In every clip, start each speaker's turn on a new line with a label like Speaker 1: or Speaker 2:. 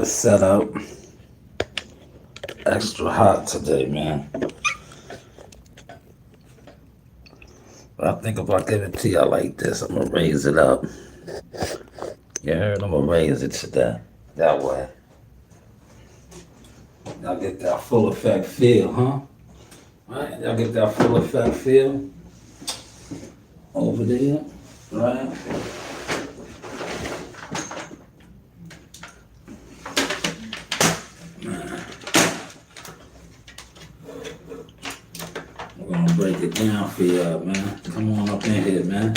Speaker 1: setup. Extra hot today, man. But I think if I give it to you like this, I'm gonna raise it up. You heard? I'm gonna raise it to that way. Y'all get that full effect feel, huh? Right? Y'all get that full effect feel over there, right? We're gonna break it down for y'all, man. Come on up in here, man.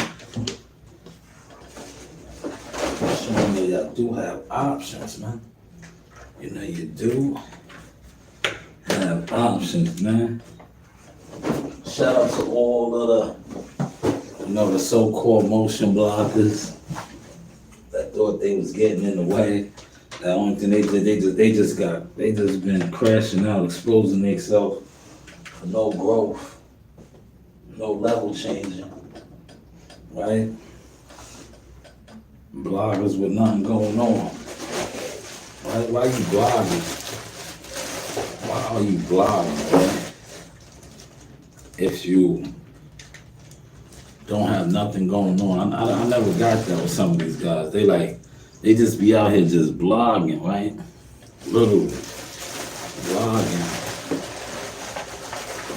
Speaker 1: Showing you y'all do have options, man. You know you do have options, man. Shout out to all of the so-called motion blockers that thought they was getting in the way. The only thing they just been crashing out, exposing themselves for no growth, no level changing, right? Bloggers with nothing going on, right? Why you blogging? Why are you blogging, right? If you don't have nothing going on. I never got that with some of these guys. They just be out here just blogging, right? Literally blogging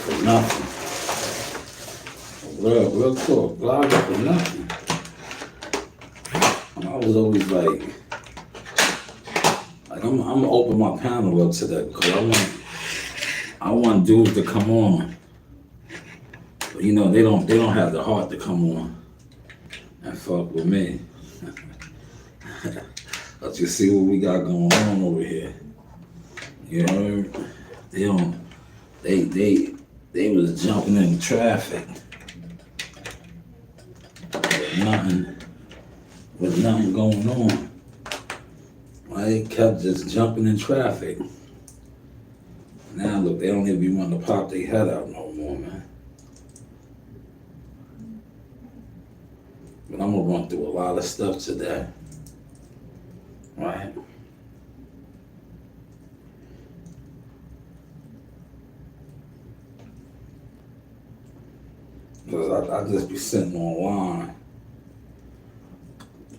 Speaker 1: for nothing. Real talk, blogging for nothing. And I was always like I'm gonna open my panel up to that because I want dudes to come on. But, you know, they don't have the heart to come on and fuck with me. But you see what we got going on over here. You heard? They was jumping in traffic with nothing going on. Right? Kept just jumping in traffic. Now look, they don't even want to pop their head out no more, man. But I'm gonna run through a lot of stuff today. Right? Because I just be sitting online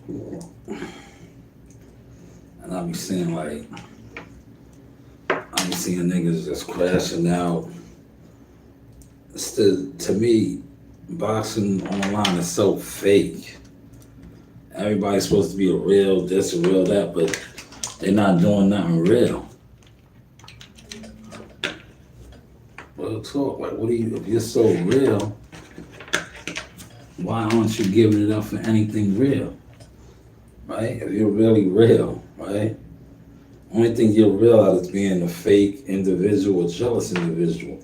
Speaker 1: and I be seeing niggas just crashing out. To me, boxing online is so fake. Everybody's supposed to be a real this, a real that, but they're not doing nothing real. Real talk, like if you're so real, why aren't you giving it up for anything real? Right? If you're really real, right? Only thing you're real at is being a fake individual, a jealous individual.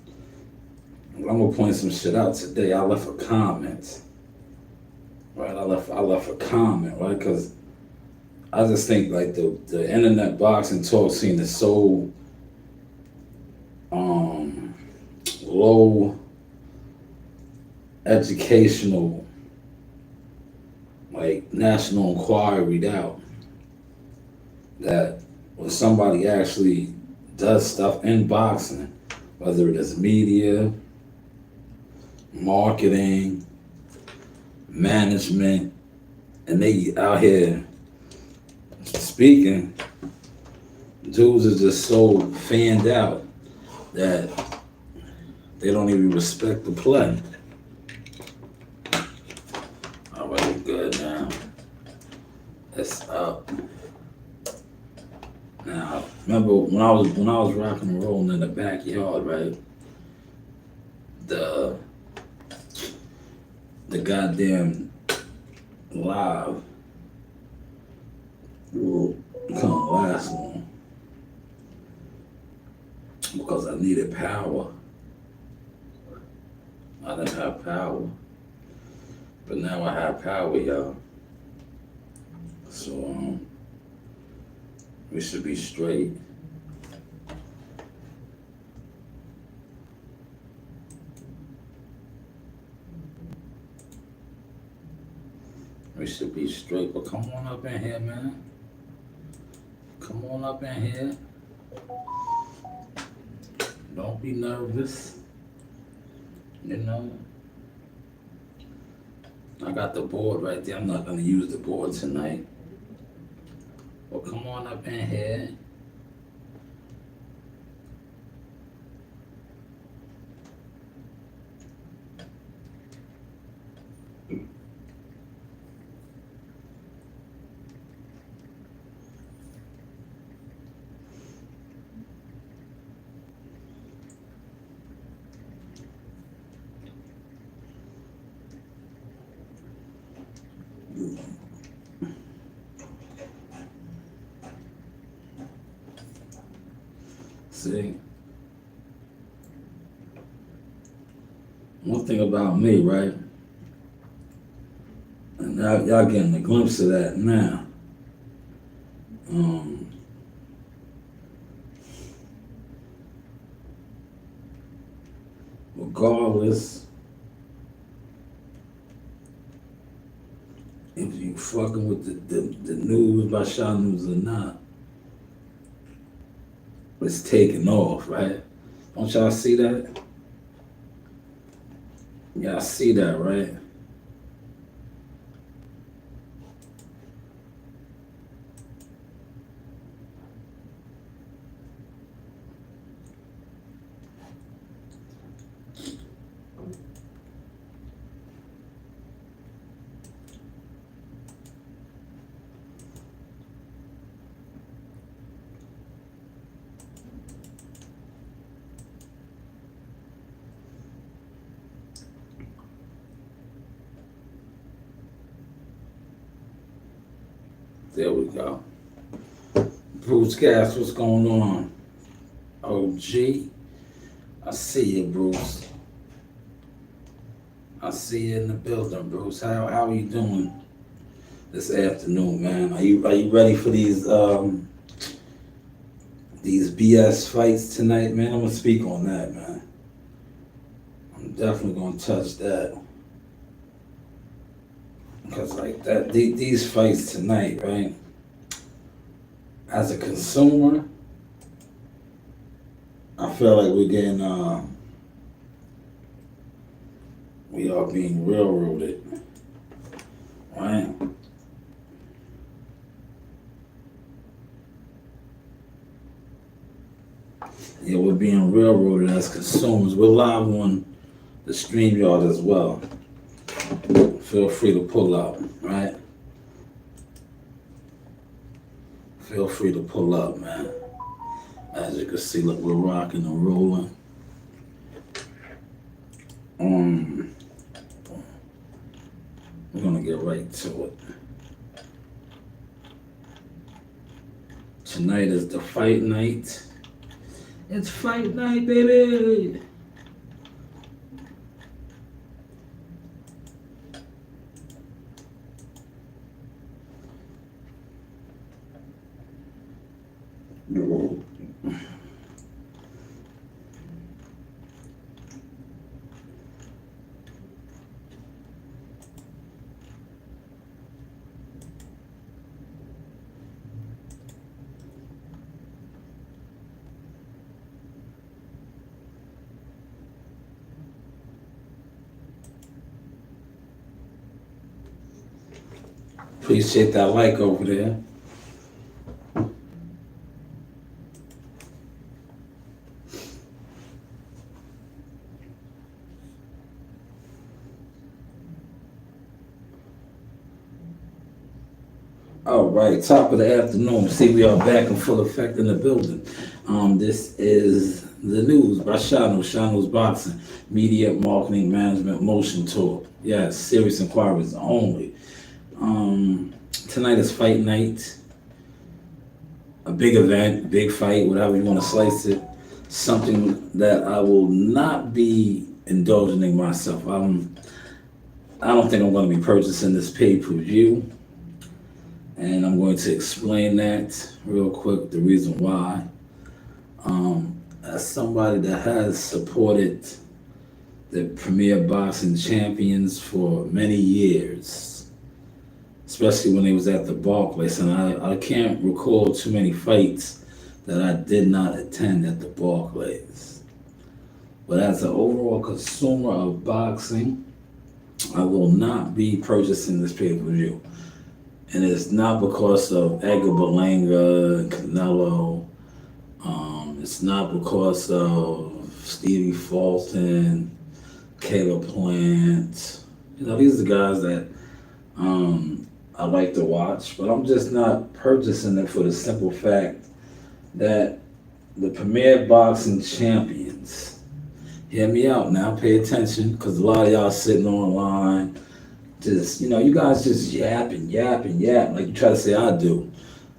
Speaker 1: I'm gonna point some shit out today. I left a comment. Right, I left a comment, right? Because I just think like the internet boxing talk scene is so low educational, like national inquiry out, that when somebody actually does stuff in boxing, whether it is media, marketing, management, and they out here speaking, dudes are just so fanned out that they don't even respect the play. All right, we're good now. It's up. Now, remember when I was rocking and rolling in the backyard, right? The goddamn live couldn't last long because I needed power. I didn't have power, but now I have power, y'all. So we should be straight. We should be straight, but come on up in here, man. come on up in here. Don't be nervous. You know, I got the board right there. I'm not gonna use the board tonight. Well, come on up in here. See, one thing about me, right? And y'all getting a glimpse of that now. Regardless if you fucking with the news by Shanewz or not, it's taking off, right? Don't y'all see that? Y'all see that, right? There we go. Bruce Gas, what's going on? OG, I see you, Bruce. I see you in the building, Bruce. How are you doing this afternoon, man? Are you ready for these BS fights tonight, man? I'm gonna speak on that, man. I'm definitely gonna touch that. Because like that, these fights tonight, right? As a consumer, I feel like we're getting, we are being railroaded, right? Yeah, we're being railroaded as consumers. We're live on the StreamYard as well. Feel free to pull up, right? Feel free to pull up, man. As you can see, look, we're rocking and rolling. We're gonna get right to it. Tonight is the fight night. It's fight night, baby! Appreciate that like over there. All right, top of the afternoon. See, we are back in full effect in the building. This is the news by Shanewz Boxing, Media, Marketing, Management, Motion Tour. Yes, serious inquiries only. Tonight is fight night. A big event, big fight, whatever you want to slice it. Something that I will not be indulging in myself. I don't think I'm going to be purchasing this pay-per-view. And I'm going to explain that real quick, the reason why. As somebody that has supported the Premier Boxing Champions for many years, especially when he was at the Barclays. And I can't recall too many fights that I did not attend at the Barclays. But as an overall consumer of boxing, I will not be purchasing this pay-per-view. And it's not because of Edgar Berlanga and Canelo. It's not because of Stevie Fulton, Caleb Plant. You know, these are the guys that I like to watch, but I'm just not purchasing it for the simple fact that the premier boxing champions, hear me out now, pay attention, because a lot of y'all sitting online, just, you guys just yapping, like you try to say I do.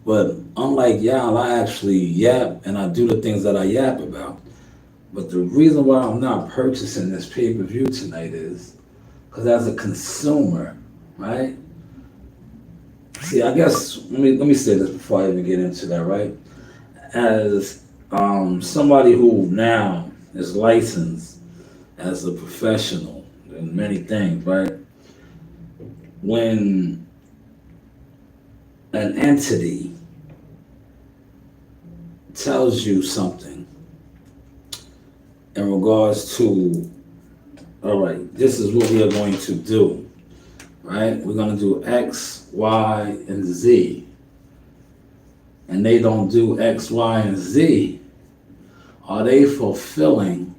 Speaker 1: But unlike y'all, I actually yap and I do the things that I yap about. But the reason why I'm not purchasing this pay-per-view tonight is because as a consumer, right? See, I guess, let me say this before I even get into that, right? As somebody who now is licensed as a professional in many things, right? When an entity tells you something in regards to, all right, this is what we are going to do, right? We're going to do X, Y, and Z. And they don't do X, Y, and Z. Are they fulfilling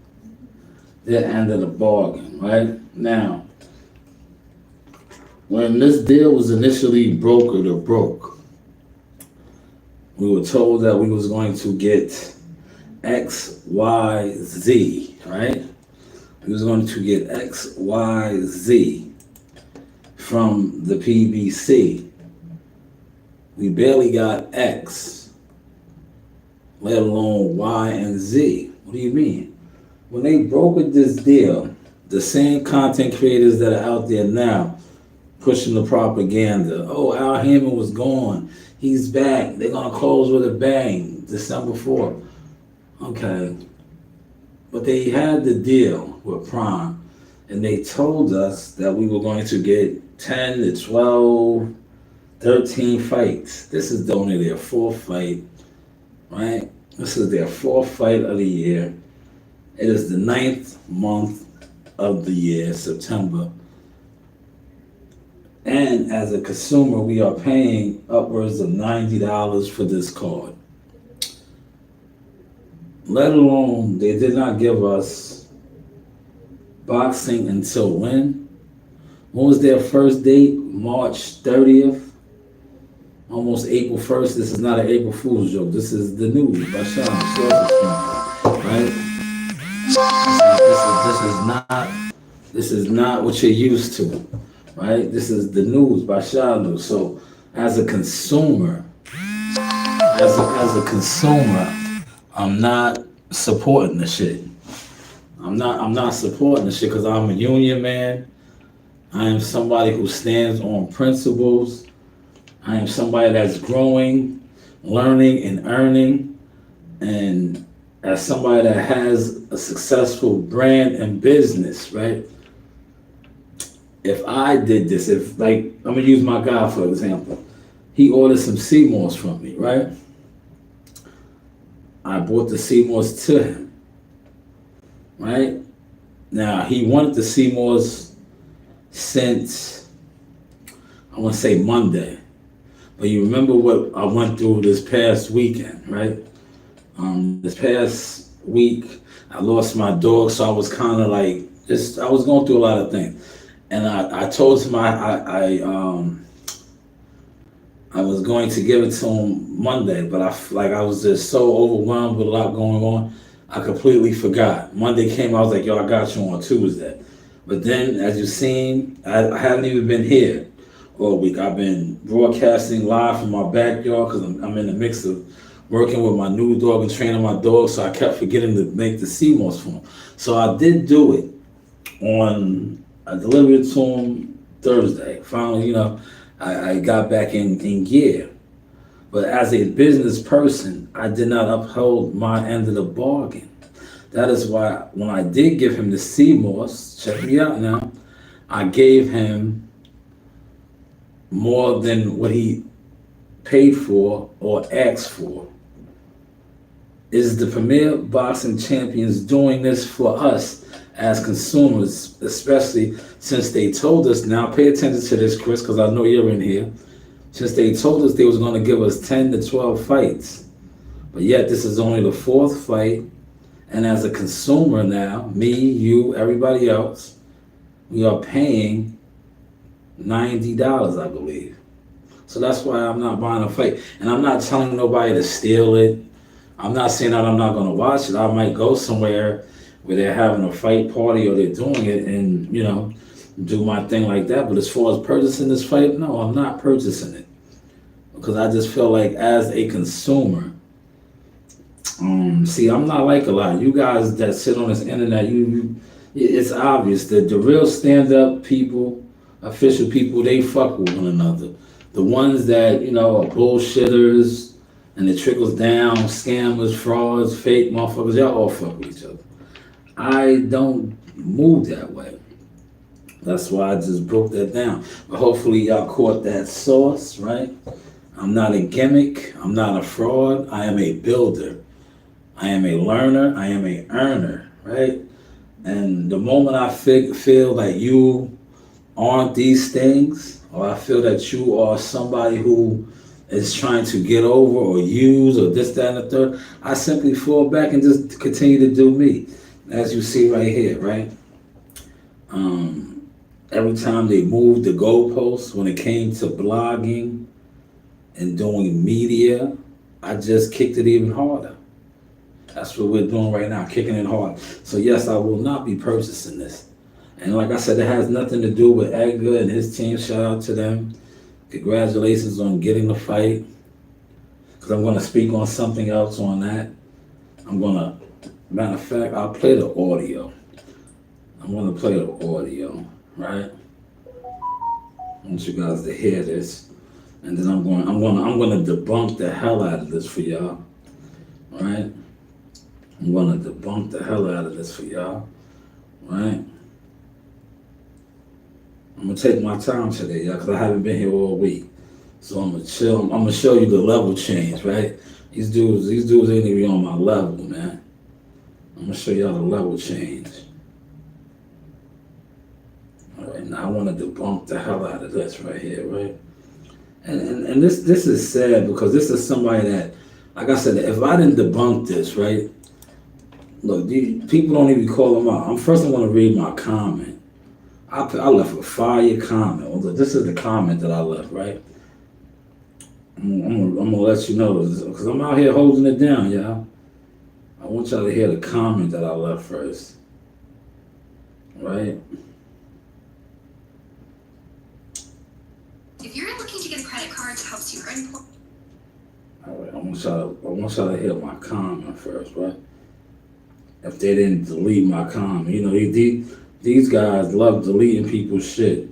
Speaker 1: their end of the bargain, right? Now, when this deal was initially brokered or broke, we were told that we was going to get X, Y, Z, right? We was going to get X, Y, Z from the PBC. We barely got X, let alone Y and Z. What do you mean? When they brokered this deal, the same content creators that are out there now pushing the propaganda. Oh, Al Hammond was gone. He's back. They're going to close with a bang December 4th. Okay. But they had the deal with Prime, and they told us that we were going to get 10 to 12, 13 fights. This is only their fourth fight, right? This is their fourth fight of the year. It is the 9th month of the year, September. And as a consumer, we are paying upwards of $90 for this card. Let alone, they did not give us boxing until when? When was their first date? March 30th? Almost April 1st. This is not an April Fool's joke. This is the news by Shanewz, right? This is not what you're used to. Right? This is the news by Shanewz. So as a consumer, I'm not supporting the shit. I'm not supporting the shit because I'm a union man. I am somebody who stands on principles. I am somebody that's growing, learning, and earning. And as somebody that has a successful brand and business, right? If I did this, I'm gonna use my guy for example. He ordered some Seymour's from me, right? I bought the Seymour's to him, right? Now, he wanted the Seymour's since, I want to say Monday. But you remember what I went through this past weekend, right? This past week, I lost my dog, so I was kind of like, I was going through a lot of things. And I told him I was going to give it to him Monday, but I was just so overwhelmed with a lot going on, I completely forgot. Monday came, I was like, yo, I got you on Tuesday. But then, as you've seen, I haven't even been here all week. I've been broadcasting live from my backyard because I'm in the mix of working with my new dog and training my dog, so I kept forgetting to make the Seymour's for him. So I did do it I delivered it to him Thursday. Finally, I got back in gear. But as a business person, I did not uphold my end of the bargain. That is why when I did give him the Seymour's, check me out now, I gave him more than what he paid for or asked for. Is the Premier Boxing Champions doing this for us as consumers, especially since they told us, now pay attention to this, Chris, because I know you're in here, since they told us they was going to give us 10 to 12 fights, but yet this is only the fourth fight, and as a consumer now, me, you, everybody else, we are paying $90, I believe. So that's why I'm not buying a fight. And I'm not telling nobody to steal it. I'm not saying that I'm not going to watch it. I might go somewhere where they're having a fight party or they're doing it and, do my thing like that. But as far as purchasing this fight, no, I'm not purchasing it. Because I just feel like as a consumer, see, I'm not like a lot. You guys that sit on this internet, it's obvious that the real stand-up people, official people, they fuck with one another. The ones that, are bullshitters, and it trickles down, scammers, frauds, fake motherfuckers, y'all all fuck with each other. I don't move that way. That's why I just broke that down. But hopefully y'all caught that sauce, right? I'm not a gimmick. I'm not a fraud. I am a builder. I am a learner. I am a earner, right? And the moment I feel that you aren't these things, or I feel that you are somebody who is trying to get over or use or this, that, and the third, I simply fall back and just continue to do me. As you see right here, right? Every time they moved the goalposts when it came to blogging and doing media, I just kicked it even harder. That's what we're doing right now, kicking it hard. So yes, I will not be purchasing this. And like I said, it has nothing to do with Edgar and his team. Shout out to them. Congratulations on getting the fight. Because I'm going to speak on something else on that. Matter of fact, I'll play the audio. I'm going to play the audio, right? I want you guys to hear this. And then I'm going to debunk the hell out of this for y'all. Right? I'm going to debunk the hell out of this for y'all. Right? I'm going to take my time today, y'all, because I haven't been here all week. So I'm going to chill. I'm going to show you the level change, right? These dudes ain't even on my level, man. I'm going to show y'all the level change. All right, now I want to debunk the hell out of this right here, right? And this is sad because this is somebody that, like I said, if I didn't debunk this, right? Look, people don't even call them out. I'm going to read my comment. I left a fire comment. Well, this is the comment that I left, right? I'm gonna let you know this because I'm out here holding it down, y'all. I want y'all to hear the comment that I left first, right?
Speaker 2: If you're looking to get a credit card that helps you earn points.
Speaker 1: All right, I want y'all to hear my comment first, right? If they didn't delete my comment, these guys love deleting people's shit.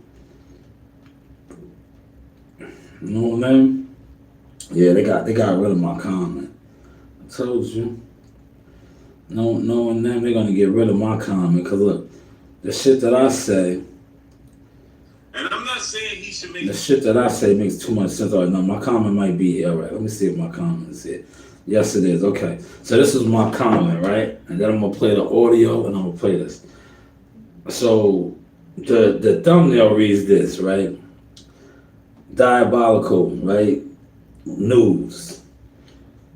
Speaker 1: You know what I mean? Yeah, they got rid of my comment. I told you. Knowing them, they're gonna get rid of my comment. Cause look, the shit that I say.
Speaker 3: And I'm not saying he should make
Speaker 1: the shit that I say makes too much sense. All right, no, my comment might be here. All right, let me see if my comment is here. Yes, it is. Okay, so this is my comment, right? And then I'm gonna play the audio, and I'm gonna play this. So the thumbnail reads this, right? Diabolical, right? News.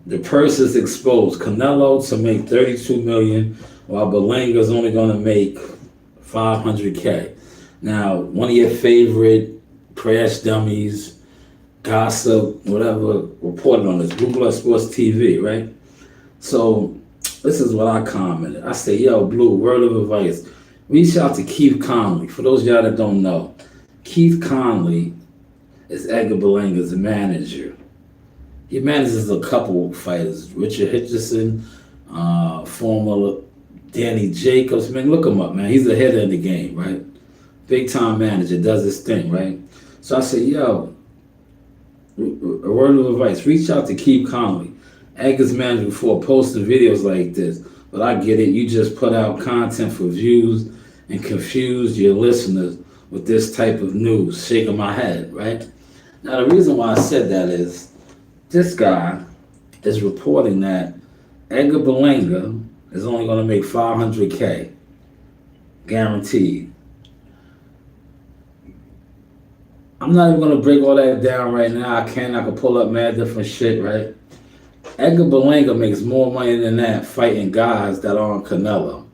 Speaker 1: The purse is exposed. Canelo to make $32 million, while Belanga's only gonna make $500K. Now, one of your favorite crash dummies, gossip, whatever, reported on this, Blue Sports TV, right? So this is what I commented. I say, yo, Blue, word of advice. Reach out to Keith Conley. For those of y'all that don't know, Keith Conley is Edgar Belanga's manager. He manages a couple fighters. Richard Hitchison, former Danny Jacobs. Man, look him up, man. He's the head of the game, right? Big time manager, does his thing, right? So I said, yo, a word of advice. Reach out to Keith Conley, Edgar's manager, before posting videos like this. But I get it. You just put out content for views and confuse your listeners with this type of news. Shaking my head, right? Now, the reason why I said that is this guy is reporting that Edgar Berlanga is only going to make 500K guaranteed. I'm not even going to break all that down right now. I can pull up mad different shit, right? Edgar Berlanga makes more money than that fighting guys that are on Canelo,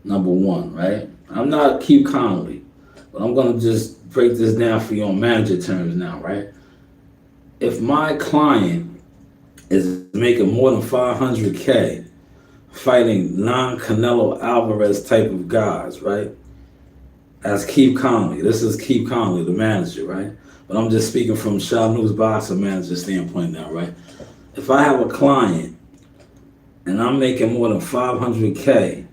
Speaker 1: number one, right? I'm not Keith Connolly, but I'm going to just break this down for you on manager terms now, right? If my client is making more than 500K fighting non-Canelo Alvarez type of guys, right? As Keith Connolly. This is Keith Connolly, the manager, right? But I'm just speaking from Shanewz boxing manager standpoint now, right? If I have a client and I'm making more than 500K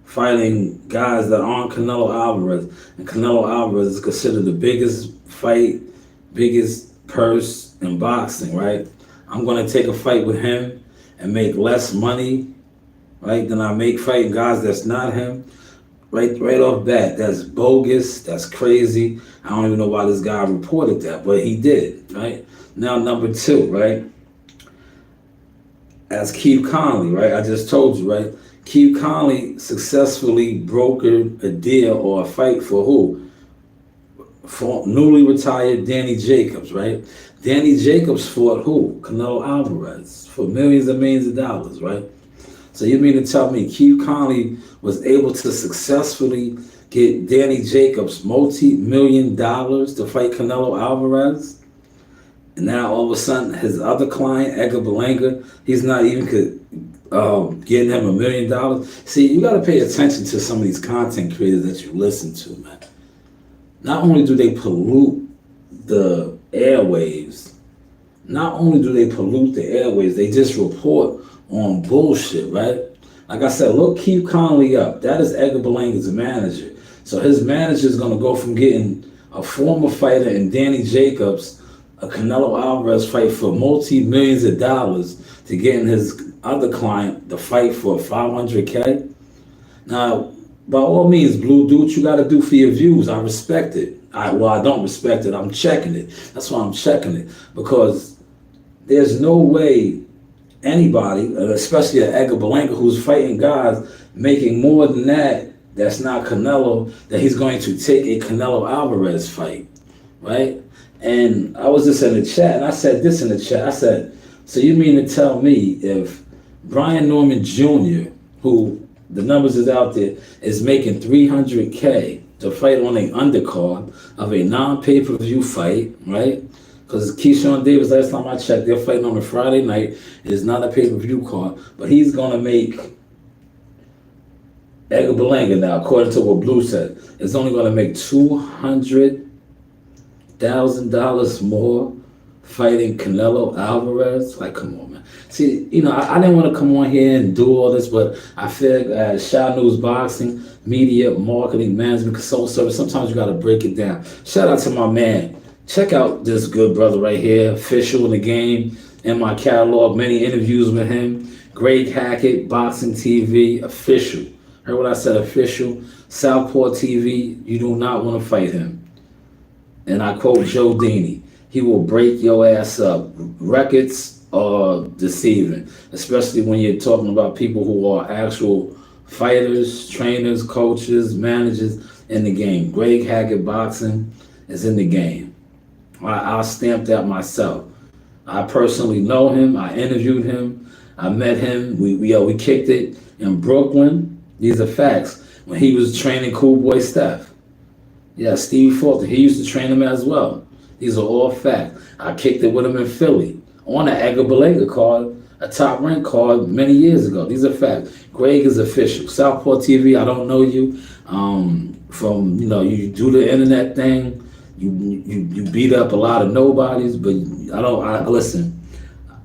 Speaker 1: fighting guys that aren't Canelo Alvarez, and Canelo Alvarez is considered the biggest fight, biggest purse in boxing, right? I'm going to take a fight with him and make less money, right, than I make fighting guys that's not him. Right off bat, that's bogus, that's crazy. I don't even know why this guy reported that, but he did, right? Now, number two, right? As Keith Connolly, right? I just told you, right? Keith Connolly successfully brokered a deal or a fight for who? For newly retired Danny Jacobs, right? Danny Jacobs fought who? Canelo Alvarez for millions and millions of dollars, right? So you mean to tell me Keith Connolly was able to successfully get Danny Jacobs multi-million dollars to fight Canelo Alvarez? And now all of a sudden his other client, Edgar Berlanga, he's not even getting him $1 million. See, you got to pay attention to some of these content creators that you listen to, man. Not only do they pollute the airwaves, they just report on bullshit, right? Like I said, look Keith Connolly up. That is Edgar Berlanga's manager. So his manager is going to go from getting a former fighter in Danny Jacobs a Canelo Alvarez fight for multi-millions of dollars to getting his other client the fight for 500K. Now, by all means, Blue, do what you got to do for your views. I respect it. I don't respect it. I'm checking it. That's why I'm checking it. Because there's no way anybody, especially an Edgar Berlanga who's fighting guys making more than that's not Canelo, that he's going to take a Canelo Alvarez fight, right? And I was just in the chat, and I said this in the chat. I said, so you mean to tell me if Brian Norman Jr., who the numbers is out there, is making 300K to fight on an undercard of a non-pay-per-view fight, right? Because Keyshawn Davis, last time I checked, they're fighting on a Friday night. It is not a pay-per-view card, but he's going to make Edgar Berlanga now, according to what Blue said, is only going to make $200,000 more fighting Canelo Alvarez. Like, come on, man. See, I didn't want to come on here and do all this, but I feel as Shanewz Boxing, media, marketing, management, consultant service, sometimes you got to break it down. Shout out to my man. Check out this good brother right here, official in the game, in my catalog, many interviews with him. Greg Hackett, Boxing TV, official. Heard what I said, official. Southpaw TV, you do not want to fight him. And I quote Joe Dini, he will break your ass up. Records are deceiving, especially when you're talking about people who are actual fighters, trainers, coaches, managers in the game. Greg Hackett Boxing is in the game. I stamped that myself. I personally know him. I interviewed him. I met him. We kicked it in Brooklyn. These are facts. When he was training Cool Boy Steph. Yeah, Steve Fulton. He used to train him as well. These are all facts. I kicked it with him in Philly on an Edgar Berlanga card, a top rank card many years ago. These are facts. Greg is official. Southpaw TV, I don't know you. From, you do the internet thing. You beat up a lot of nobodies, but listen,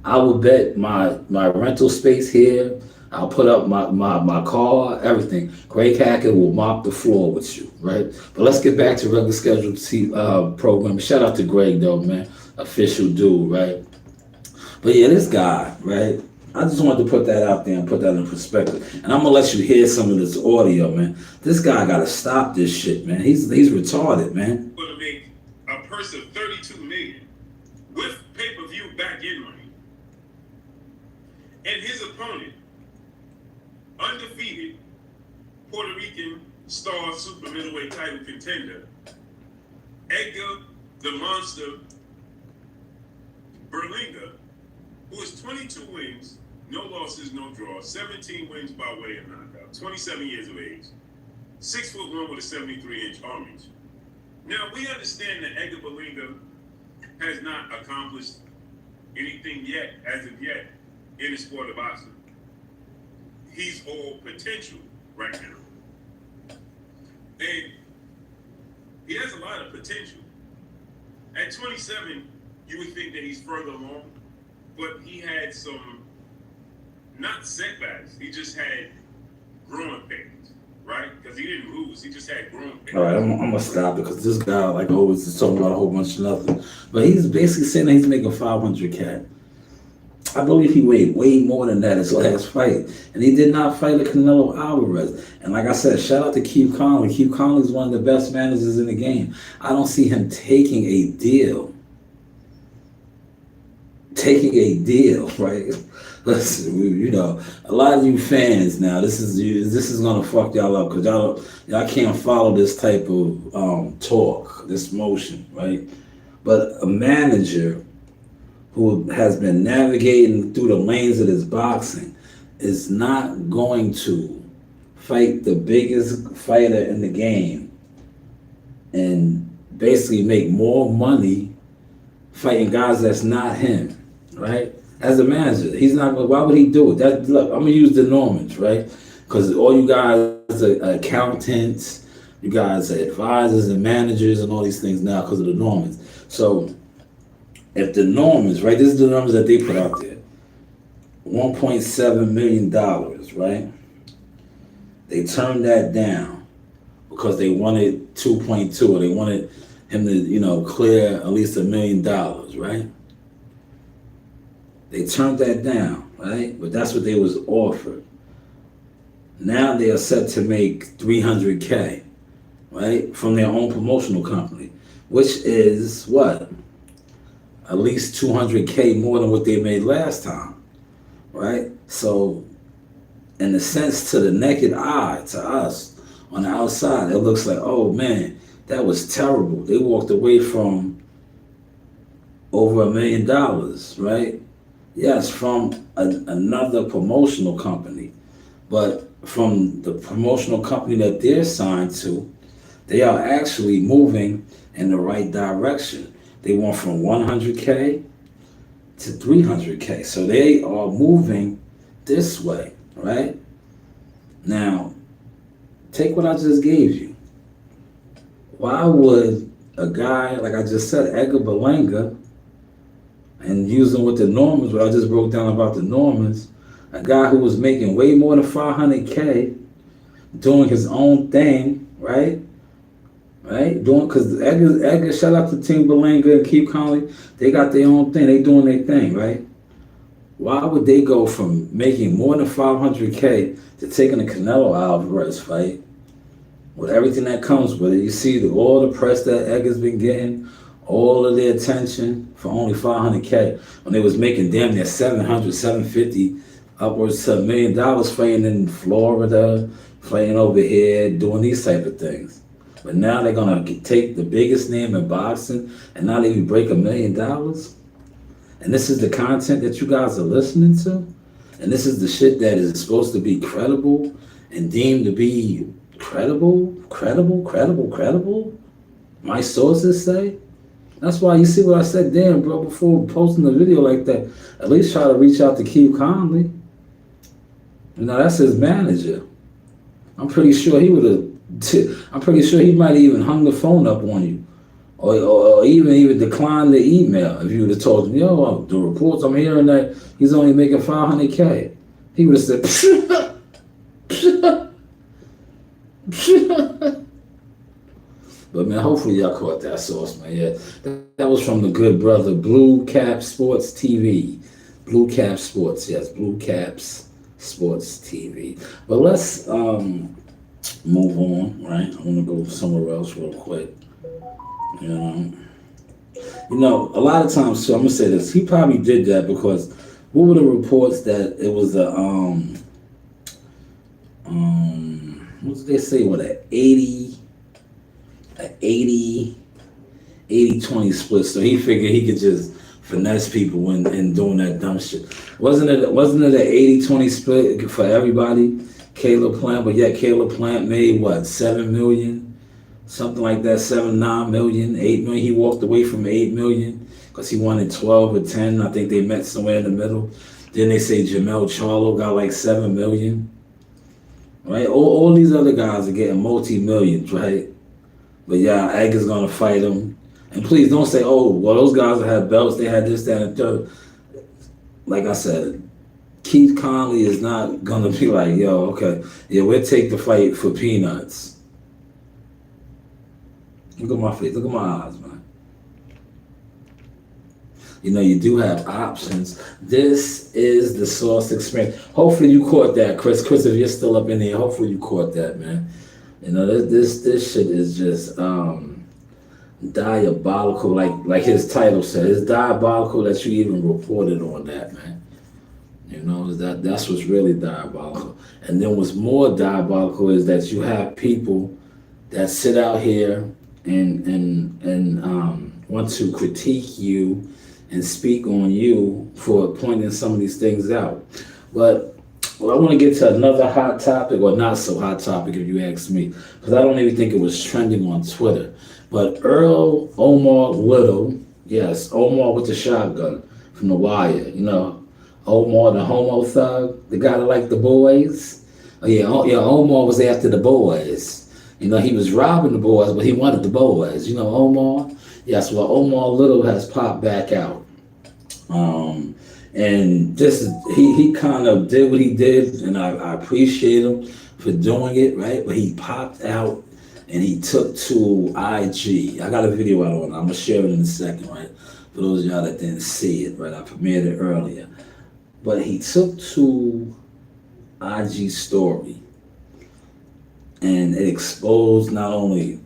Speaker 1: I will bet my rental space here, I'll put up my car, everything. Greg Hackett will mop the floor with you, right? But let's get back to regular scheduled program. Shout out to Greg though, man. Official dude, right? But yeah, this guy, right? I just wanted to put that out there and put that in perspective. And I'm gonna let you hear some of this audio, man. This guy gotta stop this shit, man. He's retarded, man.
Speaker 3: Going to make a purse of $32 million. back in money. And his opponent, undefeated Puerto Rican star super middleweight title contender, Edgar the Monster Berlanga, who is 22 wins, no losses, no draws, 17 wins by way of knockout, 27 years of age, 6'1" with a 73-inch arm reach. Now, we understand that Edgar Berlanga has not accomplished anything yet, as of yet, in the sport of boxing. He's all potential right now. And he has a lot of potential. At 27, you would think that he's further along, but he had some, not setbacks, he just had growing pains, right? Because he didn't lose, he just had growing pains.
Speaker 1: All right, I'm gonna stop because this guy, like always, is talking about a whole bunch of nothing. But he's basically saying that he's making $500K. I believe he weighed way more than that his last fight. And he did not fight a Canelo Alvarez. And like I said, shout out to Keith Conley. Keith Conley is one of the best managers in the game. I don't see him taking a deal. Right? Listen, you know, a lot of you fans now, this is gonna fuck y'all up because y'all can't follow this type of talk, this motion, right? But a manager who has been navigating through the lanes of this boxing is not going to fight the biggest fighter in the game and basically make more money fighting guys that's not him, right? As a manager, he's not going. Why would he do it? Look, I'm gonna use the Normans, right? Because all you guys are accountants, you guys are advisors and managers and all these things now because of the Normans. So if the Normans, right, this is the numbers that they put out there, $1.7 million, right? They turned that down because they wanted 2.2, or they wanted him to, you know, clear at least $1 million, right? They turned that down, right? But that's what they was offered. Now they are set to make $300K, right, from their own promotional company, which is what? At least $200K more than what they made last time, right? So, in a sense, to the naked eye, to us, on the outside, it looks like, oh man, that was terrible. They walked away from over $1 million, right? Yes, from another promotional company, but from the promotional company that they're signed to, they are actually moving in the right direction. They went from 100K to 300K. So they are moving this way, right? Now, take what I just gave you. Why would a guy, like I just said, Edgar Berlanga, and using with the Normans, what I just broke down about the Normans, a guy who was making way more than 500K, doing his own thing, right? Right? Doing, because Edgar, shout out to Team Berlanga and Keith Conley, they got their own thing, they doing their thing, right? Why would they go from making more than 500K to taking a Canelo Alvarez fight with everything that comes with it? You see all the press that Edgar's been getting, all of their attention for only 500K when they was making damn near 700, 750, upwards to $1 million fighting in Florida, fighting over here, doing these type of things. But now they're gonna take the biggest name in boxing and not even break $1 million. And this is the content that you guys are listening to? And this is the shit that is supposed to be credible and deemed to be credible? My sources say? That's why you see what I said, damn, bro, before posting a video like that, at least try to reach out to Keith Conley. You know, that's his manager. I'm pretty sure he might have even hung the phone up on you. Or even declined the email if you would have told him, yo, the reports I'm hearing that he's only making 500K. He would have said, But man, hopefully y'all caught that source, man. Yeah, that was from the good brother Blue Cap Sports TV. Blue Cap Sports, yes, Blue Caps Sports TV. But let's move on, right? I want to go somewhere else real quick. You know, You know, a lot of times, so I'm gonna say this. He probably did that because what were the reports that it was what did they say? What a 80 20 split. So he figured he could just finesse people in doing that dumb shit. Wasn't it an 80 20 split for everybody? Caleb Plant, but yet Caleb Plant made what 7 million, something like that, 7 9 million, 8 million. He walked away from 8 million because he wanted 12 or 10. I think they met somewhere in the middle. Then they say Jamel Charlo got like 7 million. Right? All these other guys are getting multi-millions, right? But yeah, Egg is gonna fight him. And please don't say, oh, well, those guys that have belts, they had this, that, and the third. Like I said, Keith Conley is not gonna be like, yo, okay, yeah, we'll take the fight for peanuts. Look at my face, look at my eyes, man. You know, you do have options. This is the Source experience. Hopefully you caught that, Chris. Chris, if you're still up in here, hopefully you caught that, man. You know, this shit is just diabolical. Like his title said, it's diabolical that you even reported on that, man. You know, that's what's really diabolical. And then what's more diabolical is that you have people that sit out here and want to critique you and speak on you for pointing some of these things out. But well, I want to get to another hot topic, or not so hot topic if you ask me, because I don't even think it was trending on Twitter. But Earl Omar Little, yes, Omar with the shotgun from The Wire, you know, Omar the homo thug, the guy that liked the boys. Oh, yeah, Omar was after the boys. You know, he was robbing the boys, but he wanted the boys. You know, Omar? Yes, well, Omar Little has popped back out. And this is, he kind of did what he did, and I appreciate him for doing it, right? But he popped out and he took to IG. I got a video out on it. I'm going to share it in a second, right? For those of y'all that didn't see it, right? I premiered it earlier. But he took to IG story, and it exposed not only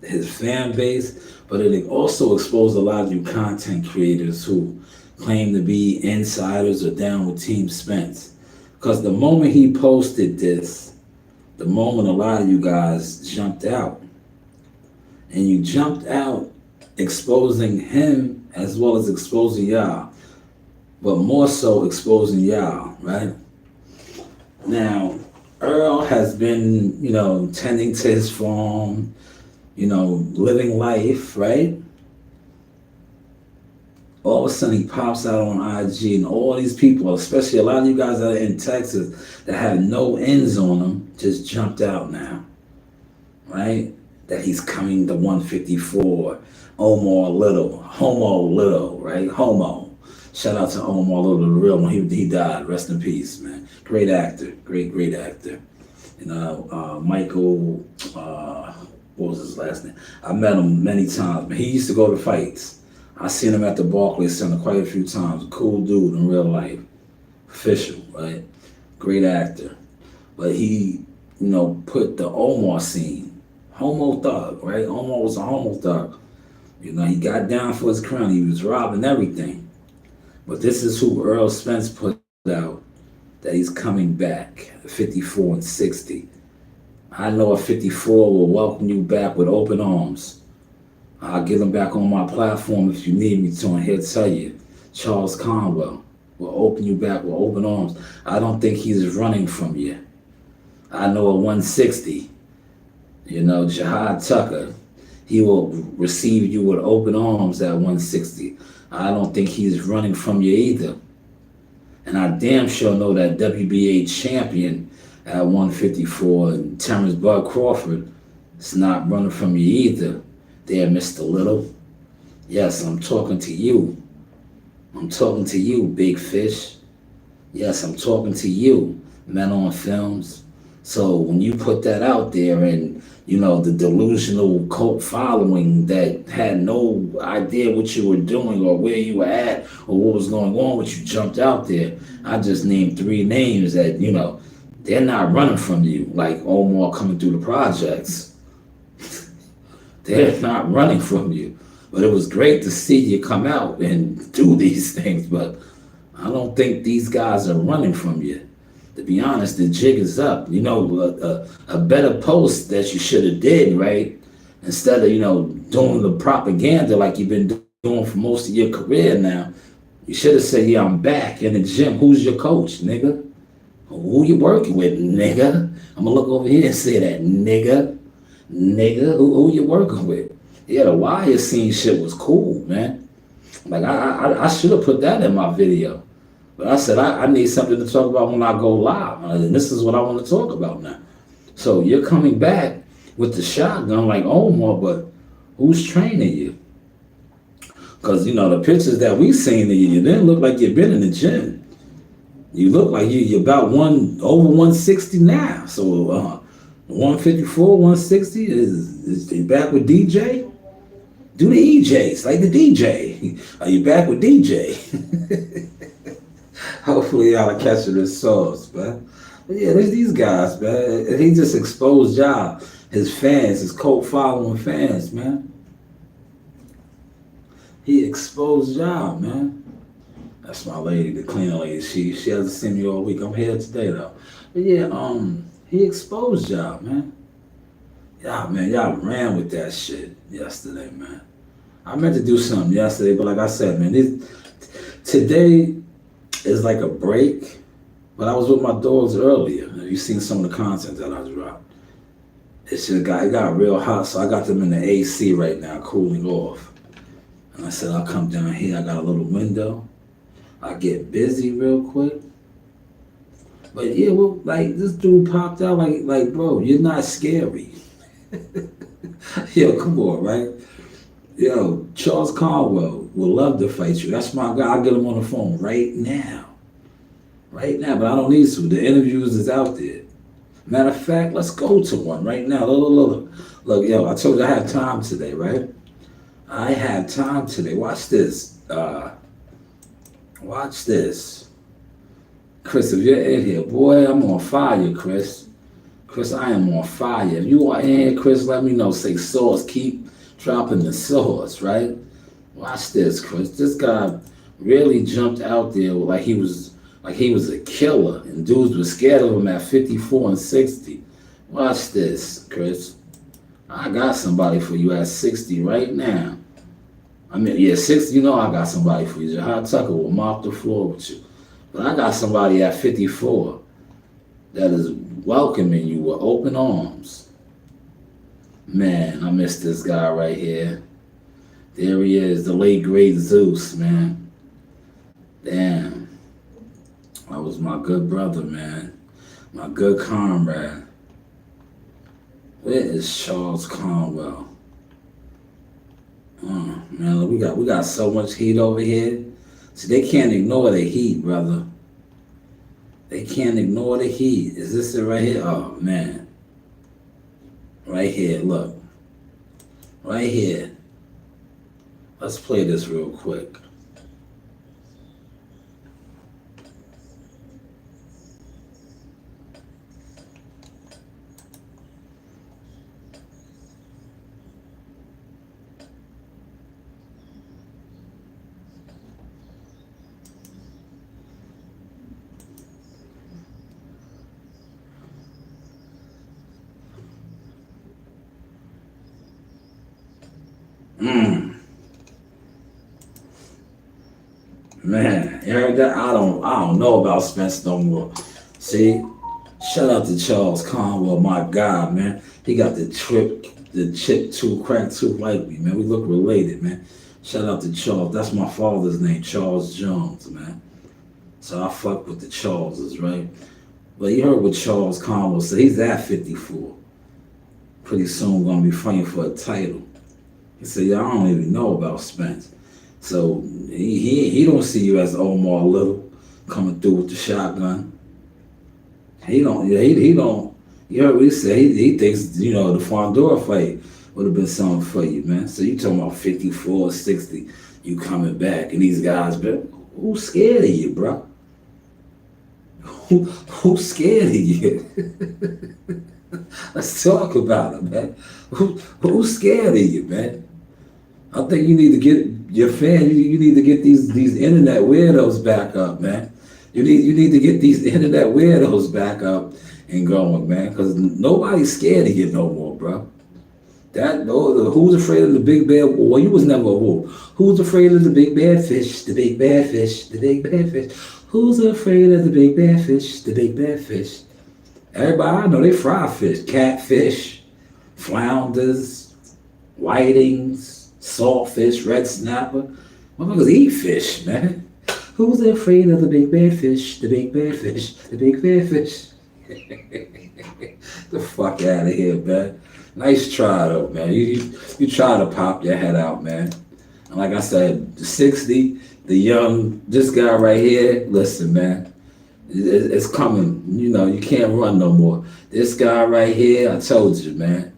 Speaker 1: his fan base, but it also exposed a lot of you content creators who claim to be insiders or down with Team Spence. Because the moment he posted this, the moment a lot of you guys jumped out, and you jumped out exposing him as well as exposing y'all, but more so exposing y'all, right? Now, Earl has been, you know, tending to his farm, you know, living life, right? All of a sudden he pops out on IG, and all these people, especially a lot of you guys that are in Texas that have no ends on them, just jumped out now, right? That he's coming to 154, Omar Little, Homo Little, right? Homo. Shout out to Omar Little, the real one. He died. Rest in peace, man. Great actor. Great actor. You know, Michael, what was his last name? I met him many times, but he used to go to fights. I seen him at the Barclays Center quite a few times. Cool dude in real life. Official, right? Great actor. But he, you know, put the Omar scene. Homo thug, right? Omar was a homo thug. You know, he got down for his crown. He was robbing everything. But this is who Earl Spence put out, that he's coming back, 54 and 60. I know a 54 will welcome you back with open arms. I'll get him back on my platform if you need me to, and he'll tell you, Charles Conwell will open you back with open arms. I don't think he's running from you. I know a 160, you know, Jihad Tucker, he will receive you with open arms at 160. I don't think he's running from you either. And I damn sure know that WBA champion at 154, and Terrence Bud Crawford, is not running from you either. There, Mr. Little. Yes, I'm talking to you. I'm talking to you, Big Fish. Yes, I'm talking to you, Men on Films. So when you put that out there, and you know, the delusional cult following that had no idea what you were doing or where you were at or what was going on with you jumped out there. I just named 3 names that, you know, they're not running from you like Omar coming through the projects. They're not running from you. But it was great to see you come out and do these things. But I don't think these guys are running from you. To be honest, the jig is up. You know, a better post that you should have did, right? Instead of, doing the propaganda like you've been doing for most of your career now, you should have said, yeah, I'm back in the gym. Who's your coach, nigga? Who you working with, nigga? I'm gonna look over here and say that, nigga. Nigga, who you working with? Yeah, the wire scene shit was cool, man. Like, I should have put that in my video. But I said, I need something to talk about when I go live. And this is what I want to talk about now. So you're coming back with the shotgun like Omar, but who's training you? Because, the pictures that we seen of you didn't look like you've been in the gym. You look like you're about over 160 now. So 154, 160 is you back with DJ? Do the EJs like the DJ. Are you back with DJ? Hopefully y'all are catching the sauce, man. But yeah, there's these guys, man. He just exposed y'all, his fans, his cult following fans, man. He exposed y'all, man. That's my lady, the cleaner lady. She hasn't seen me all week. I'm here today though. But yeah, he exposed y'all, man. Y'all ran with that shit yesterday, man. I meant to do something yesterday, but like I said, man, today is like a break. But I was with my dogs earlier. You seen some of the content that I dropped. It got real hot, so I got them in the AC right now, cooling off. And I said, I'll come down here. I got a little window. I get busy real quick. But yeah, well, like this dude popped out like, bro, you're not scary. Yo, come on, right? Yo, Charles Conwell would love to fight you. That's my guy. I'll get him on the phone right now. Right now, but I don't need to. The interviews is out there. Matter of fact, let's go to one right now. Look, yo, I told you I have time today, right? I have time today. Watch this. Watch this. Chris, if you're in here, boy, I'm on fire, Chris. Chris, I am on fire. If you are in here, Chris, let me know. Say sauce. Keep dropping the sauce, right? Watch this, Chris. This guy really jumped out there like he was a killer, and dudes were scared of him at 54 and 60. Watch this, Chris. I got somebody for you at 60 right now. 60, I got somebody for you. Jahad Tucker will mop the floor with you. But I got somebody at 54 that is welcoming you with open arms. Man, I miss this guy right here. There he is, the late great Zeus, man. Damn. That was my good brother, man. My good comrade. Where is Charles Conwell? Oh, man, look, we got so much heat over here. See, they can't ignore the heat, brother. They can't ignore the heat. Is this it right here? Oh, man. Right here, look. Right here. Let's play this real quick. Man, you heard that? I don't know about Spence no more. See? Shout out to Charles Conwell, my guy, man. He got the chip tooth, crack tooth like me, man. We look related, man. Shout out to Charles. That's my father's name, Charles Jones, man. So I fuck with the Charleses, right? But you heard what Charles Conwell said. He's at 54. Pretty soon gonna be fighting for a title. He said, yeah, I don't even know about Spence. So he don't see you as Omar Little coming through with the shotgun. He don't. You heard what he said. He thinks, the Fondora fight would have been something for you, man. So you talking about 54, 60, you coming back, and these guys, but who's scared of you, bro? Who's scared of you? Let's talk about it, man. Who's scared of you, man? I think you need to get your fan. You need to get these internet weirdos back up, man. You need to get these internet weirdos back up and going, man. Because nobody's scared of you no more, bro. That no, who's afraid of the big bad? Well, you was never a wolf. Who's afraid of the big bad fish? The big bad fish. The big bad fish. Who's afraid of the big bad fish? The big bad fish. Everybody I know they fry fish, catfish, flounders, whitings, saltfish, red snapper. Motherfuckers eat fish, man. Who's afraid of the big bad fish? The big bad fish. The big bad fish. The fuck out of here, man. Nice try though, man. You try to pop your head out, man. And like I said, the 60, the young, this guy right here, listen, man. It's coming. You know, you can't run no more. This guy right here, I told you, man.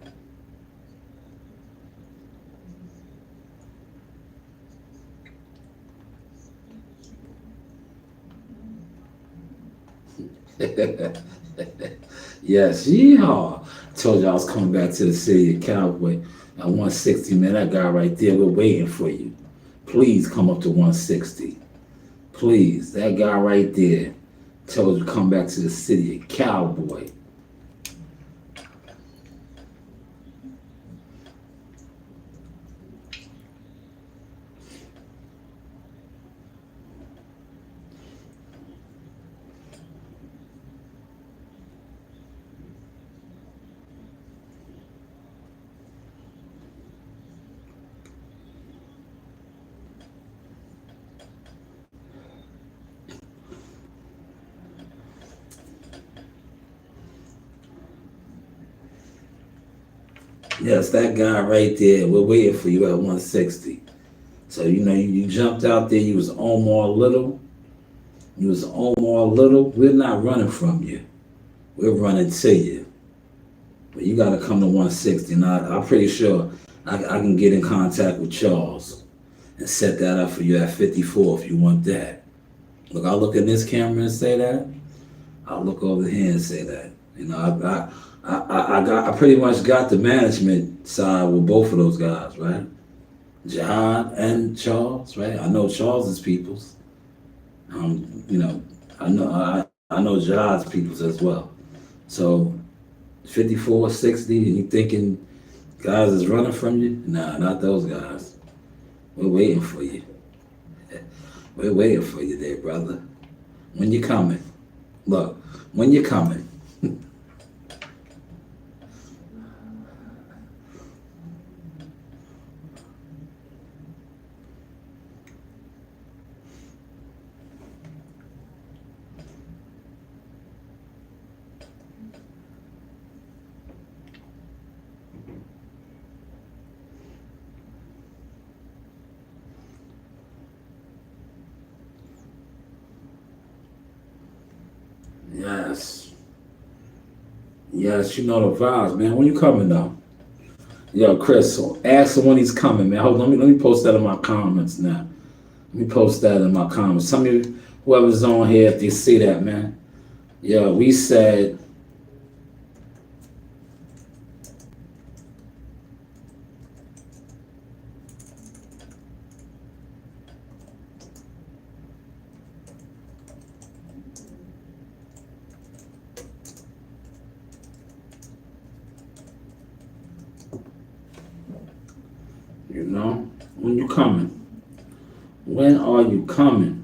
Speaker 1: Yes, yeehaw. Told you I was coming back to the city of Cowboy at 160, man. That guy right there, we're waiting for you. Please come up to 160. Please, that guy right there told you to come back to the city of Cowboy. Yes, that guy right there, we're waiting for you at 160. So, you know, you jumped out there, you was Omar Little. You was Omar Little. We're not running from you. We're running to you. But you got to come to 160. Now, I'm pretty sure I can get in contact with Charles and set that up for you at 54 if you want that. Look, I'll look at this camera and say that. I'll look over here and say that. You know, I pretty much got the management side with both of those guys, right? Jihad and Charles, right? I know Charles's peoples. You know, I know Jihad's peoples as well. So 54, 60, and you thinking guys is running from you? Nah, not those guys. We're waiting for you. We're waiting for you there, brother. When you coming? Look, when you coming? Yes. Yes, you know the vibes, man. When you coming though? Yo, Chris, so ask him when he's coming, man. Hold on, let me post that in my comments now. Let me post that in my comments. Some of you, whoever's on here, if you see that, man. Yo, we said you know, when you coming? When are you coming?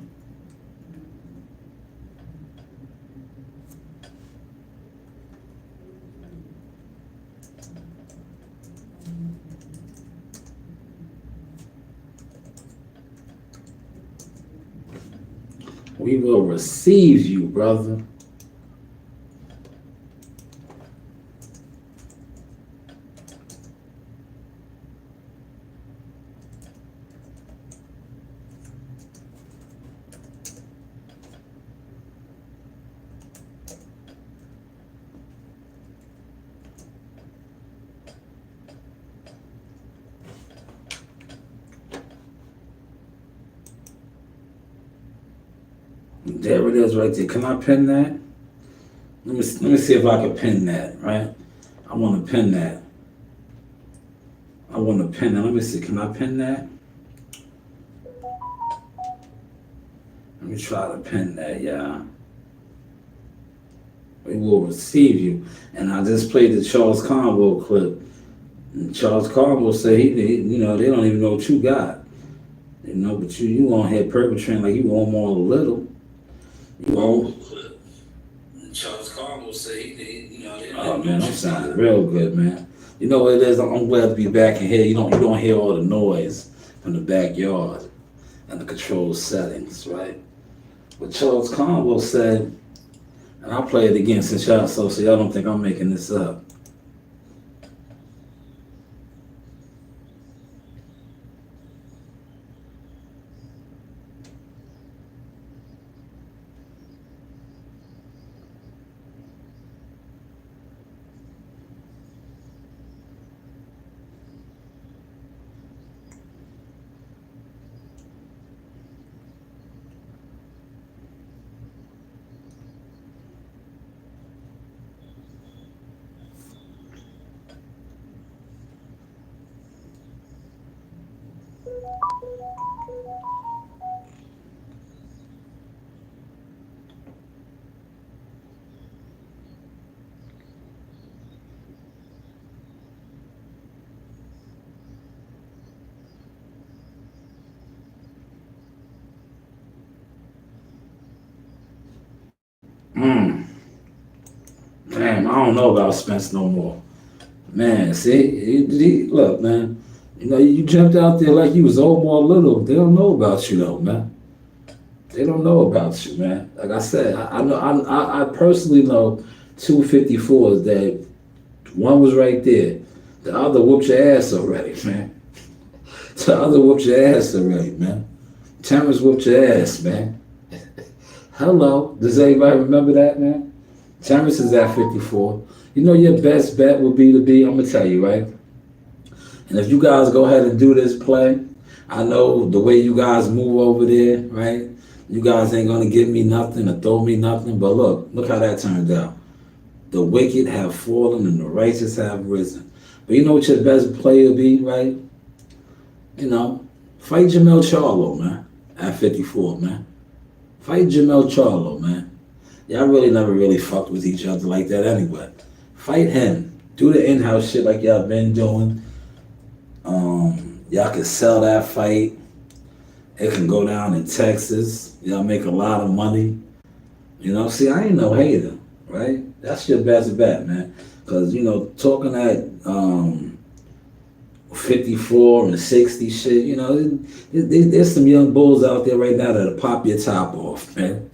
Speaker 1: We will receive you, brother. There it is right there. Can I pin that? Let me see if I can pin that, right? I want to pin that. I want to pin that. Let me see. Can I pin that? Let me try to pin that, yeah. We will receive you. And I just played the Charles Conwell clip. And Charles Conwell said they don't even know what you got. But you on here perpetrating like you want more a little. You want. Charles Conwell said they oh man, I'm sounding real good, man. You know what it is? I'm glad to be back in here. You don't hear all the noise from the backyard and the control settings, right? But Charles Conwell said, and I'll play it again so y'all don't think I'm making this up. Damn, I don't know about Spence no more. Man, see, look, man. You jumped out there like you was old more little. They don't know about you though, man. They don't know about you, man. Like I said, I know. I personally know 254s that one was right there. The other whooped your ass already, man. The other whooped your ass already, man. Terrence whooped your ass, man. Hello. Does anybody remember that, man? Terrence is at 54. Your best bet would be I'm going to tell you, right? And if you guys go ahead and do this play, I know the way you guys move over there, right? You guys ain't going to give me nothing or throw me nothing. But look how that turned out. The wicked have fallen and the righteous have risen. But you know what your best play will be, right? Fight Jamel Charlo, man, at 54, man. Fight Jamel Charlo, man. Y'all really never really fucked with each other like that anyway. Fight him. Do the in-house shit like y'all been doing. Y'all can sell that fight. It can go down in Texas. Y'all make a lot of money. See, I ain't no hater, right? That's your best bet, man. Because, talking at 54 and 60 shit, there's some young bulls out there right now that'll pop your top off, man.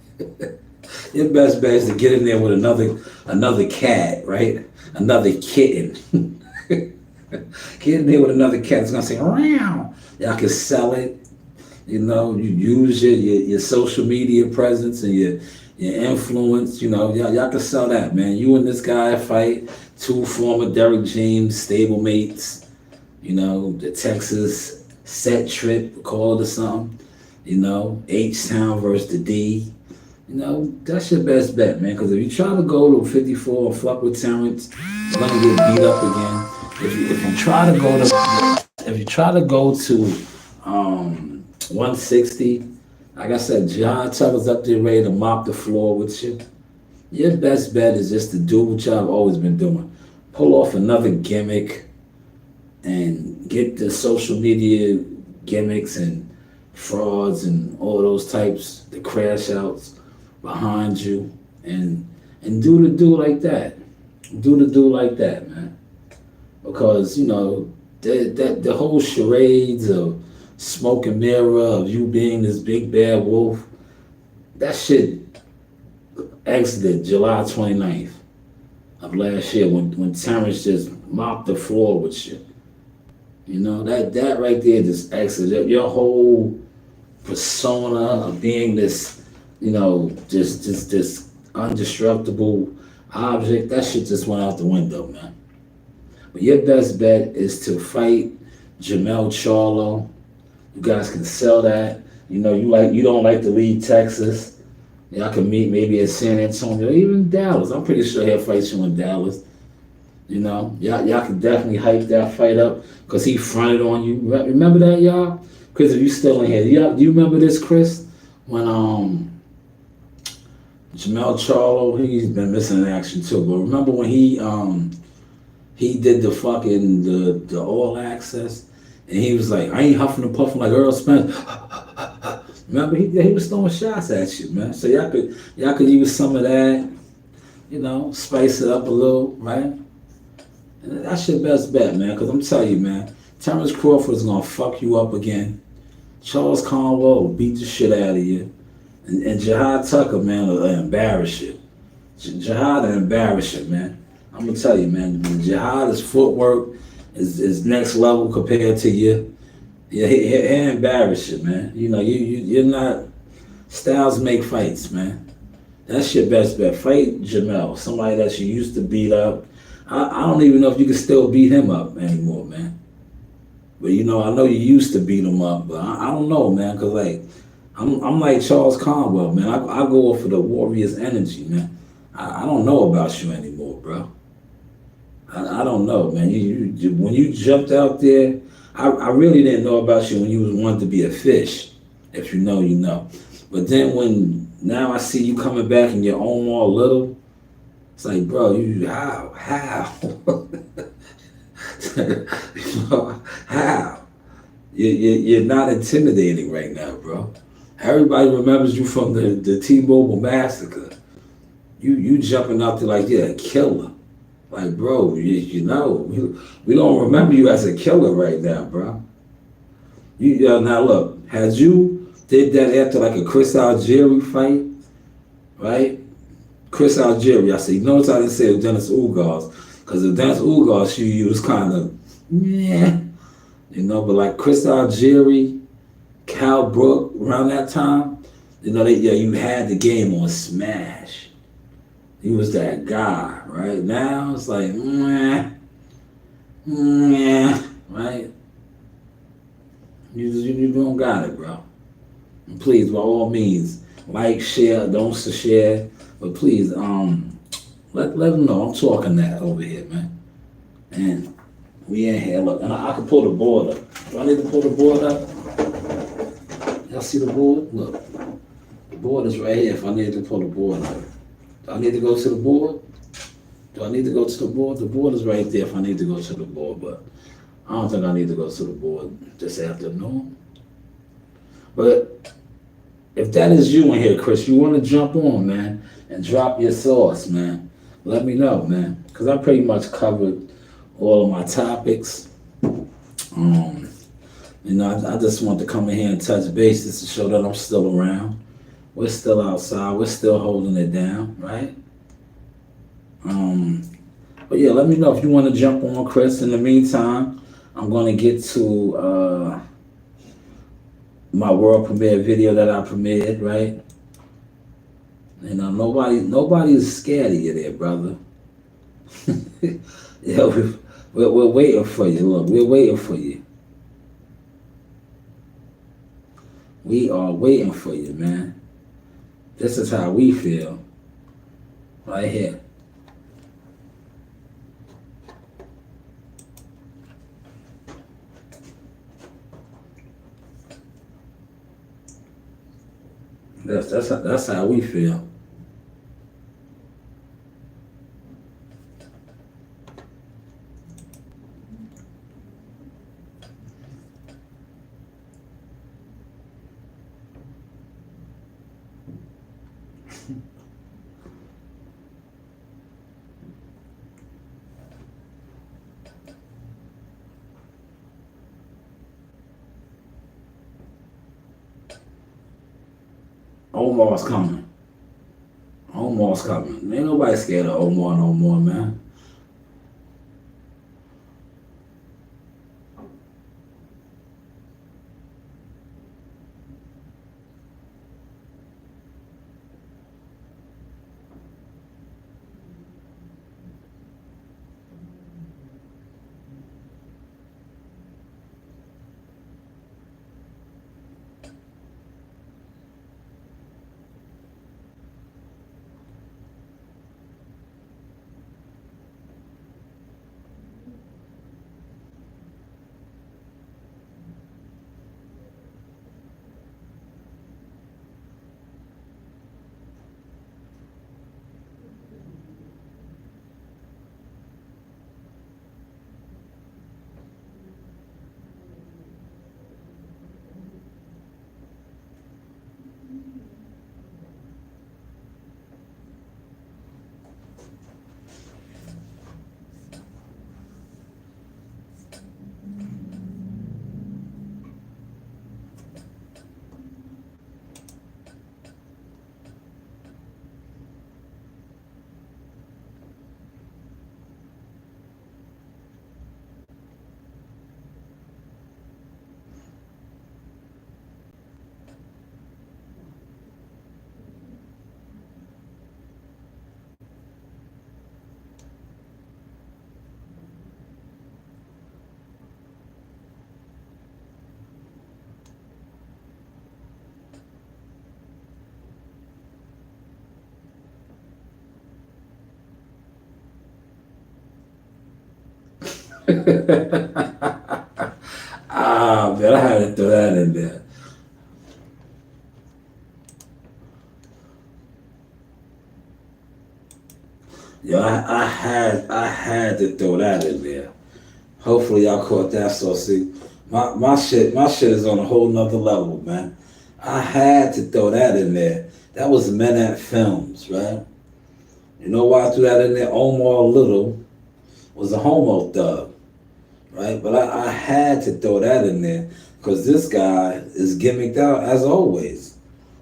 Speaker 1: Your best bet is to get in there with another cat, right? Another kitten. Get in there with another cat that's gonna say, "Meow." Y'all can sell it. You use your social media presence and your influence. Y'all can sell that, man. You and this guy fight, two former Derrick James stablemates. The Texas set trip, call it or something. H-Town versus the D. That's your best bet, man. Because if you try to go to 54 and fuck with Terrence, you're gonna get beat up again. If you try to go to 160, like I said, John Tucker's up there ready to mop the floor with you. Your best bet is just to do what y'all have always been doing. Pull off another gimmick and get the social media gimmicks and frauds and all those types, the crash outs behind you, and do the do like that. Do the do like that, man. Because, the whole charades of smoke and mirror, of you being this big bad wolf, that shit exited July 29th of last year when Terrence just mopped the floor with you. That right there just exited your whole persona of being this, just this undestructible object. That shit just went out the window, man. But your best bet is to fight Jamel Charlo. You guys can sell that. You don't like to leave Texas. Y'all can meet maybe at San Antonio, even Dallas. I'm pretty sure he'll fight you in Dallas. You know, y'all can definitely hype that fight up because he fronted on you. Remember that, y'all? Chris, if you still in here, do you remember this, Chris? When Jamel Charlo, he's been missing in action too. But remember when he did the fucking the all access, and he was like, I ain't huffing and puffing like Earl Spence. Remember he was throwing shots at you, man. So y'all could use some of that, spice it up a little, right? And that's your best bet, man. Because I'm telling you, man, Terrence Crawford is gonna fuck you up again. Charles Conwell will beat the shit out of you, and Jihad Tucker, man, will embarrass you. Jihad will embarrass you, man. I'm gonna tell you, man. Jihad's footwork is next level compared to you. Yeah, he embarrass you, man. You're not. Styles make fights, man. That's your best bet. Fight Jamel, somebody that you used to beat up. I don't even know if you can still beat him up anymore, man. But I know you used to beat him up, but I don't know, man, cause like I'm like Charles Conwell, man. I go off of the Warriors energy, man. I don't know about you anymore, bro. I don't know, man. When you jumped out there, I really didn't know about you when you was wanted to be a fish. If you know, you know. But then now I see you coming back and you're Omar Little, it's like, bro, how? How? You're not intimidating right now, bro. Everybody remembers you from the T-Mobile massacre. You jumping out there like you're a killer. Like, bro, we don't remember you as a killer right now, bro. Now look, had you did that after like a Chris Algieri fight, right? Chris Algieri, I said, notice I didn't say it was Dennis Ugas, because if Dennis Ugas, you was kind of, yeah, but like Chris Algieri, Cal Brook, around that time, you had the game on smash. He was that guy, right? Now it's like, right? You don't got it, bro. And please, by all means, like, share, don't share, but please, let them know I'm talking that over here, man. And we in here, look, and I can pull the board up. Do I need to pull the board up? Y'all see the board? Look, the board is right here if I need to pull the board up. Do I need to go to the board? Do I need to go to the board? The board is right there if I need to go to the board, but I don't think I need to go to the board this afternoon. But if that is you in here, Chris, you want to jump on, man, and drop your sauce, man, let me know, man. Because I pretty much covered all of my topics. I just want to come in here and touch bases to show that I'm still around. We're still outside. We're still holding it down, right? But yeah, let me know if you want to jump on, Chris. In the meantime, I'm going to get to my world premiere video that I premiered, right? Nobody's scared of you there, brother. Yeah, we're waiting for you. Look, we're waiting for you. We are waiting for you, man. This is how we feel. Right here. That's how we feel. Omar's coming. Omar's coming. Ain't nobody scared of Omar no more, man. Ah, man, I had to throw that in there. Yo, I had to throw that in there. Hopefully y'all caught that. So see, my shit is on a whole nother level, man. I had to throw that in there. That was Men at Films, right? You know why I threw that in there? Omar Little was a homo thug, right? But I had to throw that in there because this guy is gimmicked out as always.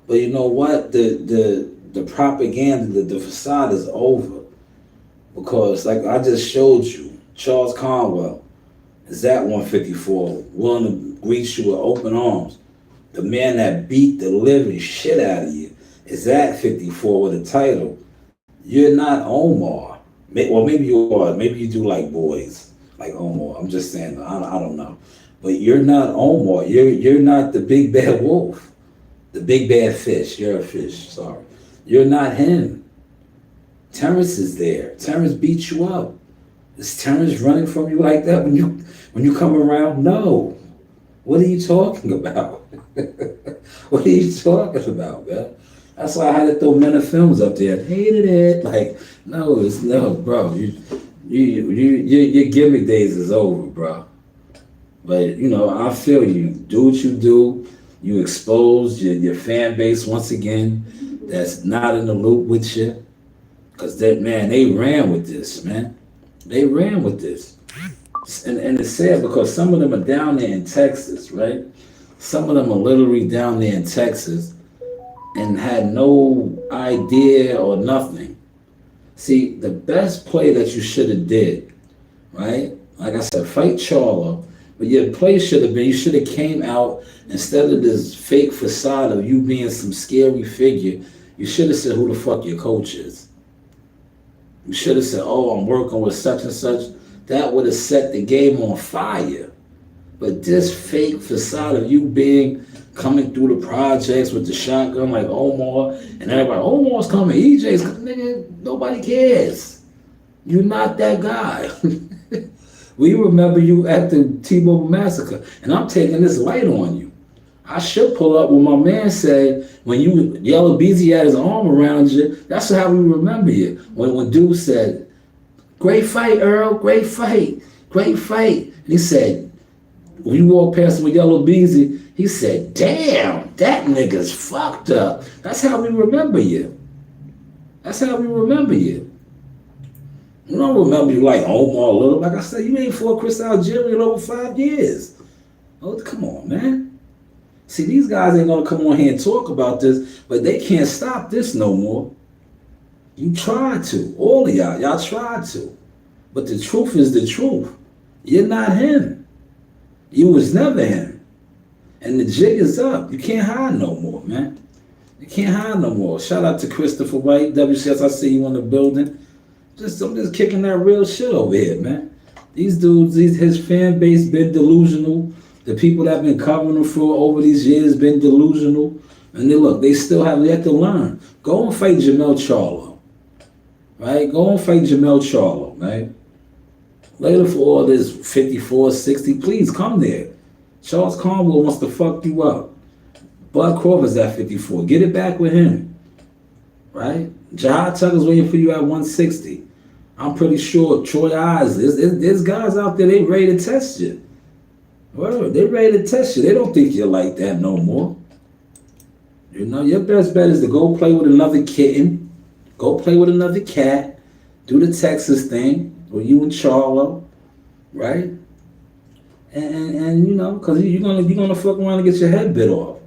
Speaker 1: But you know what? The propaganda, the facade is over because, like I just showed you, Charles Conwell is at 154, willing to greet you with open arms. The man that beat the living shit out of you is at 54 with a title. You're not Omar. Well, maybe you are. Maybe you do like boys, like Omar. I'm just saying. I don't know. But you're not Omar. You're not the big bad wolf, the big bad fish. You're a fish. Sorry. You're not him. Terrence is there. Terrence beat you up. Is Terrence running from you like that when you come around? No. What are you talking about? What are you talking about, man? That's why I had to throw Men of Films up there. Hated it. Like, no, bro. Your gimmick days is over, bro. But you know, I feel you. Do what you do. You exposed your fan base once again. That's not in the loop with you, cause they ran with this, man. They ran with this, and it's sad because some of them are down there in Texas, right? Some of them are literally down there in Texas and had no idea or nothing. See, the best play that you should have did, right? Like I said, fight Charlo, but your play should have been, you should have came out instead of this fake facade of you being some scary figure. You should have said who the fuck your coach is. You should have said, oh, I'm working with such and such. That would have set the game on fire. But this fake facade of you coming through the projects with the shotgun like Omar, and everybody, Omar's coming, EJ's coming, nigga, nobody cares. You're not that guy. We remember you at the T-Mobile Massacre, and I'm taking this light on you. I should pull up when my man said, when you, Yellow Beezy had his arm around you, that's how we remember you. When dude said, great fight, Earl, great fight, great fight. And he said, when you walk past him with Yellow Beezy, he said, damn, that nigga's fucked up. That's how we remember you. That's how we remember you. We don't remember you like Omar Little. Like I said, you ain't fought Chris Algieri in over 5 years. Oh, come on, man. See, these guys ain't gonna come on here and talk about this, but they can't stop this no more. You tried to. All of y'all tried to. But the truth is the truth. You're not him. You was never him. And the jig is up. You can't hide no more, man. You can't hide no more. Shout out to Christopher White, WCS, I see you in the building. I'm just kicking that real shit over here, man. These dudes, his fan base been delusional. The people that have been covering him for over these years been delusional. And they still have yet to learn. Go and fight Jamel Charlo. Right? Go and fight Jamel Charlo, right? Later for all this 54, 60, please come there. Charles Conwell wants to fuck you up. Bud Crawford's at 54. Get it back with him. Right? Jahad Tucker's waiting for you at 160. I'm pretty sure Troy Eyes, there's guys out there, they ready to test you. Well, they ready to test you. They don't think you're like that no more. You know, your best bet is to go play with another kitten. Go play with another cat. Do the Texas thing with you and Charlo. Right? And you know, because you're gonna fuck around and get your head bit off.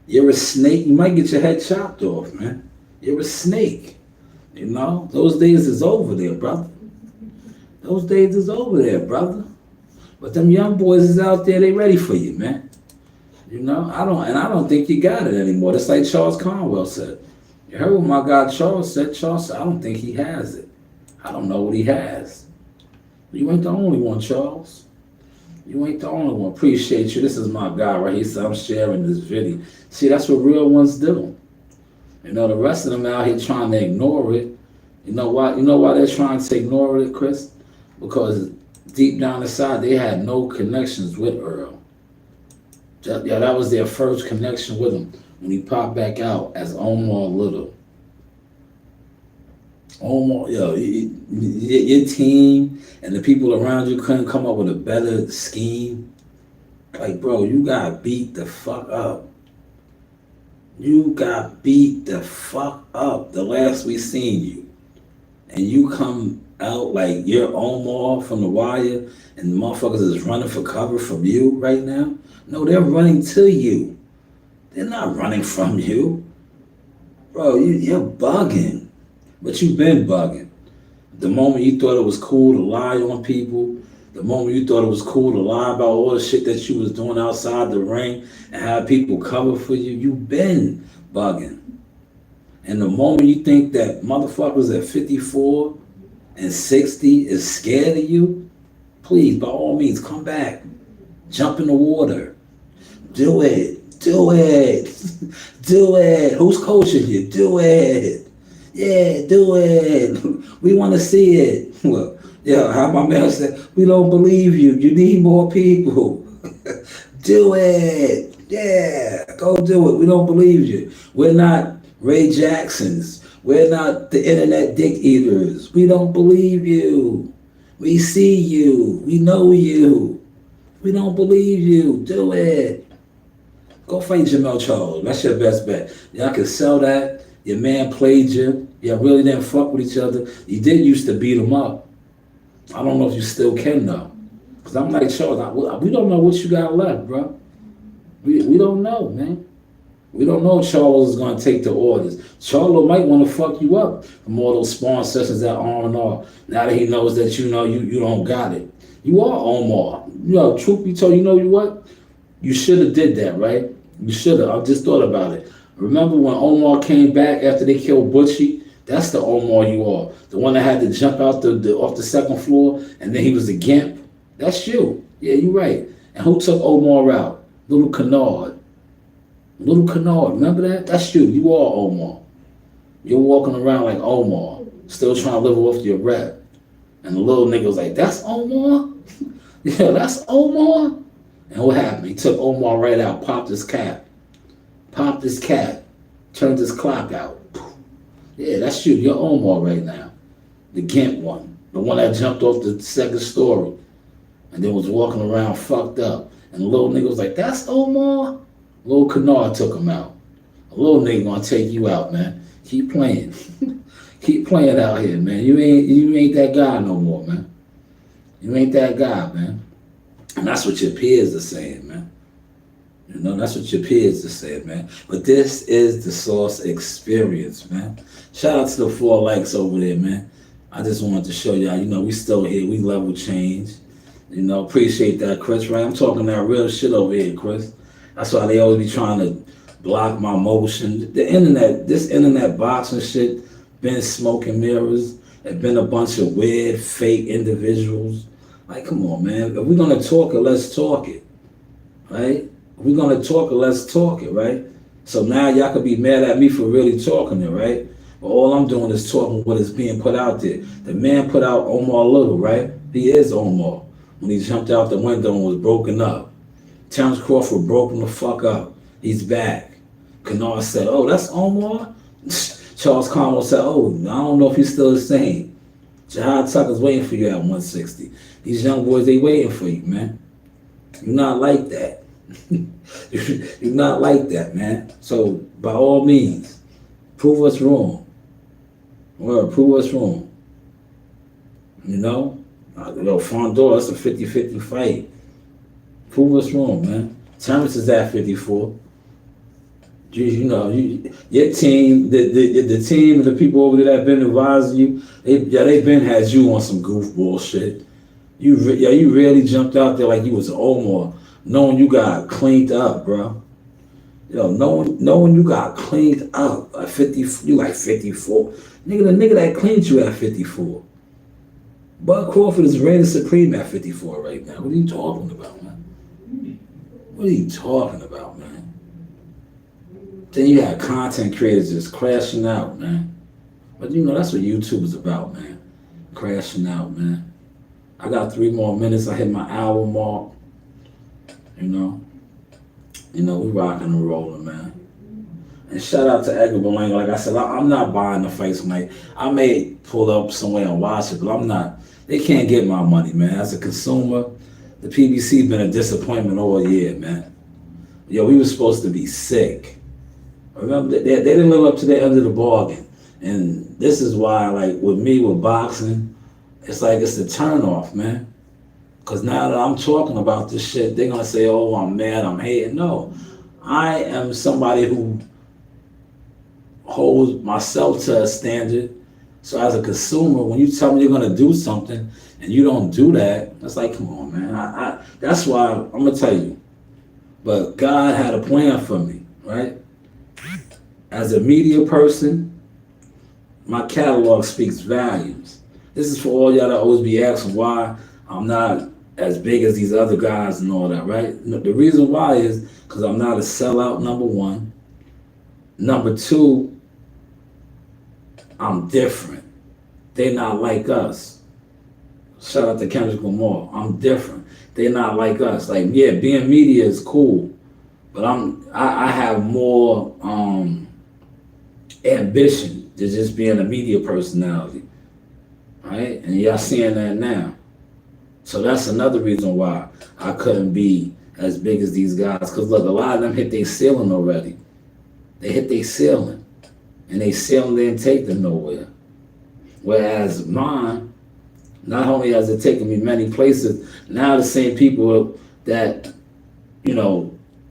Speaker 1: You're a snake. You might get your head chopped off, man. You're a snake. You know, those days is over there, brother. Those days is over there, brother. But them young boys is out there. They ready for you, man. You know, I don't think you got it anymore. That's like Charles Conwell said. You heard what my guy Charles said. Charles said, I don't think he has it. I don't know what he has. You ain't the only one, Charles. You ain't the only one. Appreciate you. This is my guy right here. So I'm sharing this video. See, that's what real ones do. You know, the rest of them out here trying to ignore it. You know why? You know why they're trying to ignore it, Chris? Because deep down inside, they had no connections with Earl. Yeah, that was their first connection with him when he popped back out as Omar Little. Omar, yo, your team and the people around you couldn't come up with a better scheme. Like, bro, you got beat the fuck up. You got beat the fuck up the last we seen you. And you come out like you're Omar from The Wire and the motherfuckers is running for cover from you right now? No, they're running to you. They're not running from you. Bro, you're bugging. But you've been bugging. The moment you thought it was cool to lie on people, the moment you thought it was cool to lie about all the shit that you was doing outside the ring and have people cover for you, you've been bugging. And the moment you think that motherfuckers at 54 and 60 is scared of you, please, by all means, come back. Jump in the water. Do it. Do it. Do it. Who's coaching you? Do it. Yeah, do it. We want to see it. Well, yeah, how my man said, we don't believe you. You need more people. Do it. Yeah, go do it. We don't believe you. We're not Ray Jacksons. We're not the internet dick eaters. We don't believe you. We see you. We know you. We don't believe you. Do it. Go fight Jamel Charles. That's your best bet. Y'all can sell that. Your man played you. Y'all really didn't fuck with each other. You did used to beat him up. I don't know if you still can though. Because I'm like, Charles, we don't know what you got left, bro. We don't know, man. We don't know if Charles is going to take the orders. Charles might want to fuck you up from all those sparring sessions at R&R. Now that he knows that you don't got it. You are Omar. Truth be told, you know what? You should have did that, right? You should have. I just thought about it. Remember when Omar came back after they killed Butchie? That's the Omar you are. The one that had to jump out off the second floor and then he was a gimp. That's you. Yeah, you're right. And who took Omar out? Little Kennard. Little Kennard, remember that? That's you. You are Omar. You're walking around like Omar, still trying to live off your rep. And the little nigga was like, that's Omar? Yeah, that's Omar? And what happened? He took Omar right out, popped his cap. Popped his cap. Turned his clock out. Yeah, that's you. You're Omar right now. The Gimp one. The one that jumped off the second story. And then was walking around fucked up. And the little nigga was like, that's Omar? Little Kennard took him out. A little nigga gonna take you out, man. Keep playing. Keep playing out here, man. You ain't that guy no more, man. You ain't that guy, man. And that's what your peers are saying, man. That's what your peers are saying, man. But this is the Source Experience, man. Shout out to the 4 likes over there, man. I just wanted to show y'all, we still here. We level change. Appreciate that, Chris, right? I'm talking that real shit over here, Chris. That's why they always be trying to block my motion. This internet boxing shit, been smoke and mirrors. There's been a bunch of weird, fake individuals. Like, come on, man. If we're going to talk it, let's talk it, right? If we're going to talk it, let's talk it, right? So now y'all could be mad at me for really talking it, right? But all I'm doing is talking what is being put out there. The man put out Omar Little, right? He is Omar. When he jumped out the window and was broken up. Terrence Crawford broke him the fuck up. He's back. Kennard said, oh, that's Omar? Charles Conwell said, oh, I don't know if he's still the same. Jihad Tucker's waiting for you at 160. These young boys, they waiting for you, man. You're not like that. You're not like that, man. So, by all means, prove us wrong. Well, prove us wrong. Fondor, that's a 50-50 fight. Prove us wrong, man. Terrence is at 54. Your team, the team and the people over there that been advising you, they been had you on some goofball shit. You really jumped out there like you was Omar, knowing you got cleaned up, bro. Knowing you got cleaned up at 50, you like 54. The nigga that cleaned you at 54. Bud Crawford is reigning supreme at 54 right now. What are you talking about, man? What are you talking about, man? Then you got content creators just crashing out, man. But that's what YouTube is about, man. Crashing out, man. I got 3 more minutes. I hit my hour mark. You know, we rocking and rolling, man. And shout out to Edgar Berlanga. Like I said, I'm not buying the fights tonight. I may pull up somewhere and watch it, but I'm not. They can't get my money, man. As a consumer, the PBC been a disappointment all year, man. Yo, we were supposed to be sick. Remember, they didn't live up to the end of the bargain. And this is why, like, with me, with boxing, it's like it's a turnoff, man. Because now that I'm talking about this shit, they're going to say, oh, I'm mad, I'm hating. No, I am somebody who holds myself to a standard. So as a consumer, when you tell me you're going to do something and you don't do that, it's like, come on, man. That's why I'm going to tell you. But God had a plan for me, right? As a media person, my catalog speaks volumes. This is for all y'all that always be asking why I'm not as big as these other guys and all that, right? The reason why is because I'm not a sellout, number one. Number two, I'm different. They're not like us. Shout out to Kendrick Lamar. I'm different. They're not like us. Like, yeah, being media is cool, but I have more ambition than just being a media personality, right? And y'all seeing that now. So that's another reason why I couldn't be as big as these guys. Because look, a lot of them hit their ceiling already. They hit their ceiling. And they ceiling didn't take them nowhere. Whereas mine, not only has it taken me many places, now the same people that,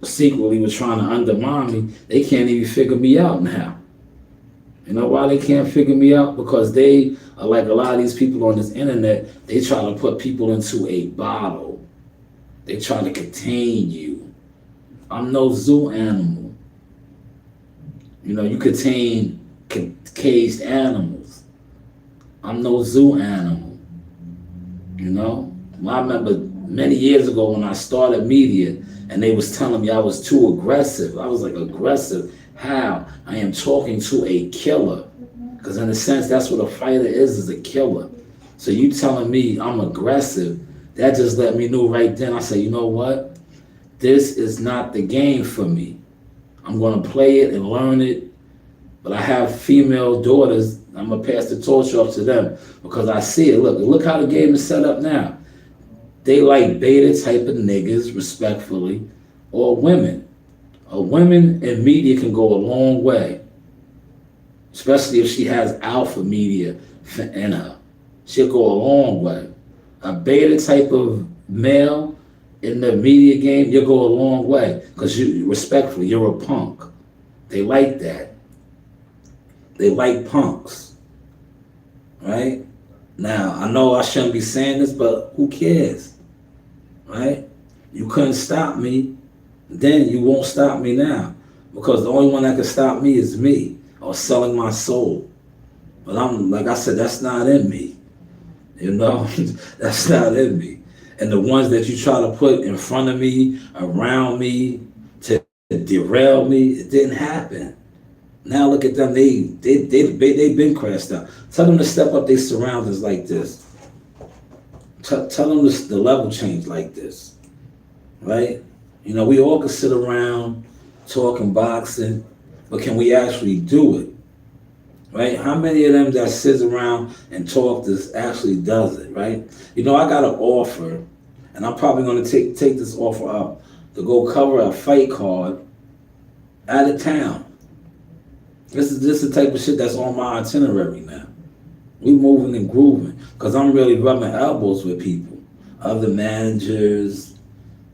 Speaker 1: secretly were trying to undermine me, they can't even figure me out now. You know why they can't figure me out? Because they are like a lot of these people on this internet, they try to put people into a bottle. They try to contain you. I'm no zoo animal. You contain caged animals. I'm no zoo animal. I remember many years ago when I started media and they was telling me I was too aggressive. I was like, aggressive? How? I am talking to a killer. Because in a sense, that's what a fighter is a killer. So you telling me I'm aggressive, that just let me know right then. I say, you know what? This is not the game for me. I'm going to play it and learn it. But I have female daughters. I'm going to pass the torch off to them because I see it. Look how the game is set up now. They like beta type of niggas, respectfully, or women. A woman in media can go a long way, especially if she has alpha media in her. She'll go a long way. A beta type of male in the media game, you'll go a long way because respectfully, you're a punk. They like that. They like punks, right? Now, I know I shouldn't be saying this, but who cares, right? You couldn't stop me, then you won't stop me now because the only one that can stop me is me or selling my soul. But I'm, like I said, that's not in me, that's not in me. And the ones that you try to put in front of me, around me, to derail me, it didn't happen. Now look at them, they've been crashed out. Tell them to step up their surroundings like this. Tell them the level change like this, right? We all can sit around talking boxing, but can we actually do it, right? How many of them that sits around and talk this actually does it, right? I got an offer, and I'm probably going to take this offer up to go cover a fight card out of town. This is the type of shit that's on my itinerary now. We moving and grooving because I'm really rubbing elbows with people, other managers,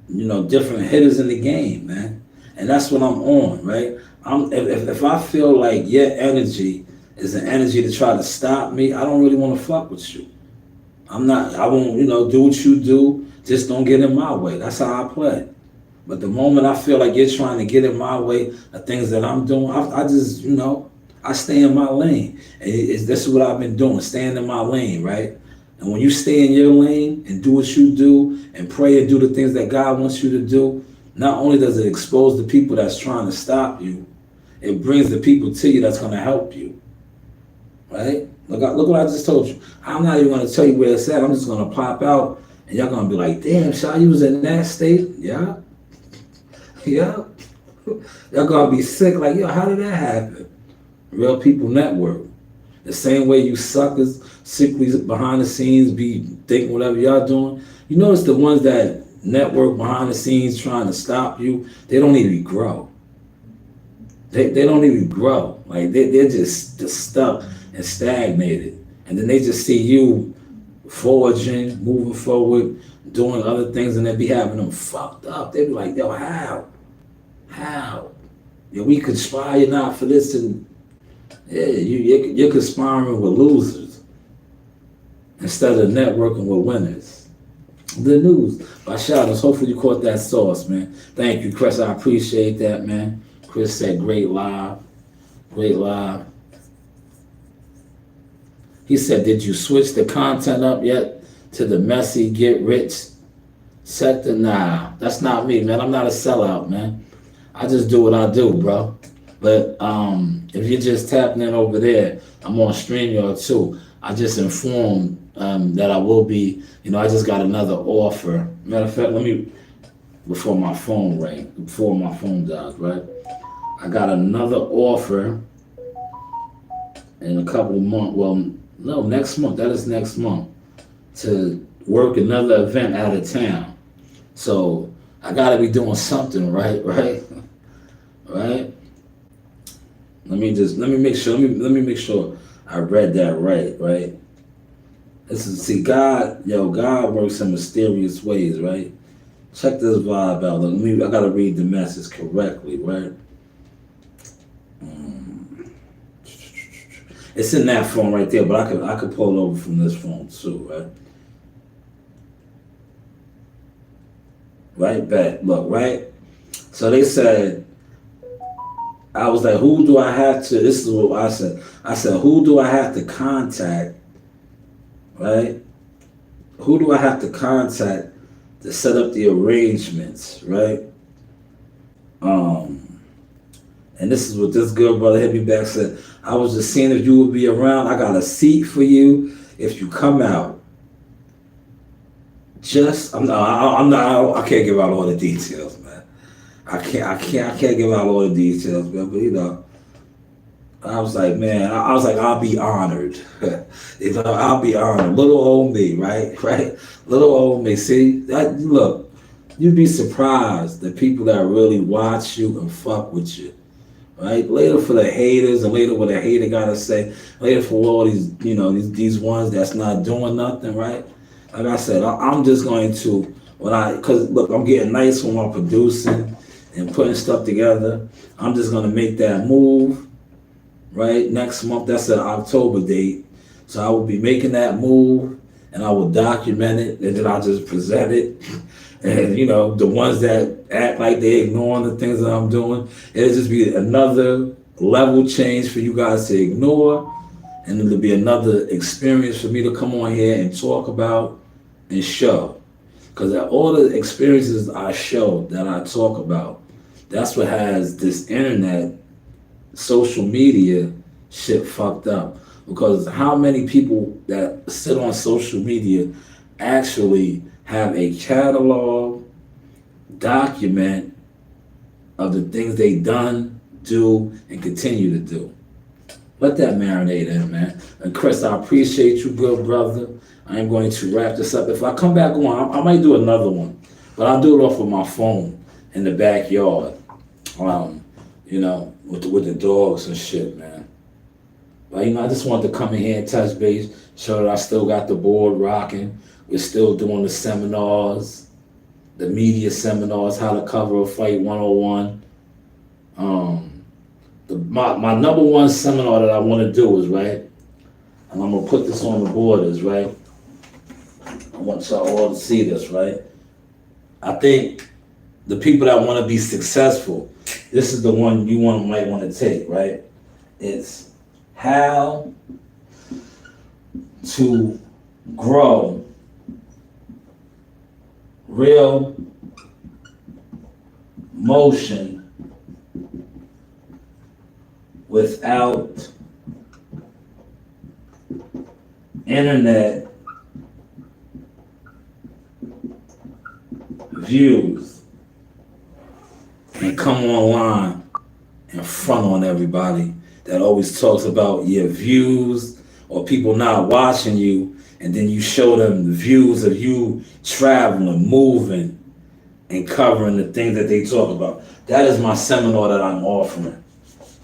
Speaker 1: different hitters in the game, man. And that's what I'm on, right? If I feel like your energy is an energy to try to stop me, I don't really want to fuck with you. I won't, do what you do. Just don't get in my way. That's how I play. But the moment I feel like you're trying to get in my way of things that I'm doing, I just, I stay in my lane. And this is what I've been doing, staying in my lane, right? And when you stay in your lane and do what you do and pray and do the things that God wants you to do, not only does it expose the people that's trying to stop you, it brings the people to you that's going to help you, right? Look what I just told you. I'm not even gonna tell you where it's at. I'm just gonna pop out, and y'all gonna be like, "Damn, Shaw, you was in that state?" Yeah, yeah. Y'all gonna be sick. Like, yo, how did that happen? Real People Network. The same way you suckers, sickly behind the scenes, be thinking whatever y'all doing. You notice the ones that network behind the scenes trying to stop you, they don't even grow. They don't even grow. Like they're just stuck and stagnated. And then they just see you forging, moving forward, doing other things, and they be having them fucked up. They be like, yo, how? How? Yeah, we conspire not for this, and yeah, you're conspiring with losers instead of networking with winners. The news by Shanewz. Hopefully you caught that sauce, man. Thank you, Chris. I appreciate that, man. Chris said, great live. Great live. He said, did you switch the content up yet to the messy, get rich sector? Nah, that's not me, man. I'm not a sellout, man. I just do what I do, bro. But if you're just tapping in over there, I'm on StreamYard too. I just informed that I will be, I just got another offer. Matter of fact, before my phone dies, right? I got another offer in a couple of months. Well, no, next month. That is next month to work another event out of town. So I got to be doing something, right? Right? Right? Let me make sure. Let me make sure I read that right. Right? God works in mysterious ways, right? Check this vibe out. Look, I gotta read the message correctly, right? It's in that phone right there, but I could pull it over from this phone too, right? Right back. Look, right? So they said, I was like, who do I have to, this is what I said. I said, who do I have to contact, right? Who do I have to contact to set up the arrangements, right? And this is what this good brother hit me back said. I was just seeing if you would be around. I got a seat for you if you come out. I can't give out all the details, man. I can't give out all the details, man. But I was like, man, I'll be honored. I'll be honored. Little old me, right? Right? Little old me. See, look, you'd be surprised the people that really watch you and fuck with you. Right? Later for the haters and later what a hater gotta say. Later for all these, these ones that's not doing nothing, right? Like I said, I'm just going to, because look, I'm getting nice when I'm producing and putting stuff together. I'm just gonna make that move, right? Next month, that's an October date. So I will be making that move and I will document it and then I'll just present it. And the ones that act like they ignoring the things that I'm doing, it'll just be another level change for you guys to ignore. And it'll be another experience for me to come on here and talk about and show. Because all the experiences I show that I talk about, that's what has this internet, social media shit fucked up. Because how many people that sit on social media actually have a catalog, document of the things they done, do, and continue to do. Let that marinate in, man. And Chris, I appreciate you, good brother. I am going to wrap this up. If I come back on, I might do another one, but I'll do it off of my phone in the backyard. With the dogs and shit, man. But I just wanted to come in here and touch base, show that I still got the board rocking. We're still doing the seminars, the media seminars, how to cover a fight 101. My number one seminar that I want to do is, right, and I'm going to put this on the board is, right, I want y'all all to see this, right. I think the people that want to be successful, this is the one you might want to take, right. It's how to grow real motion without internet views and come online and front on everybody that always talks about your views or people not watching you, and then you show them the views of you traveling, moving, and covering the things that they talk about. That is my seminar that I'm offering.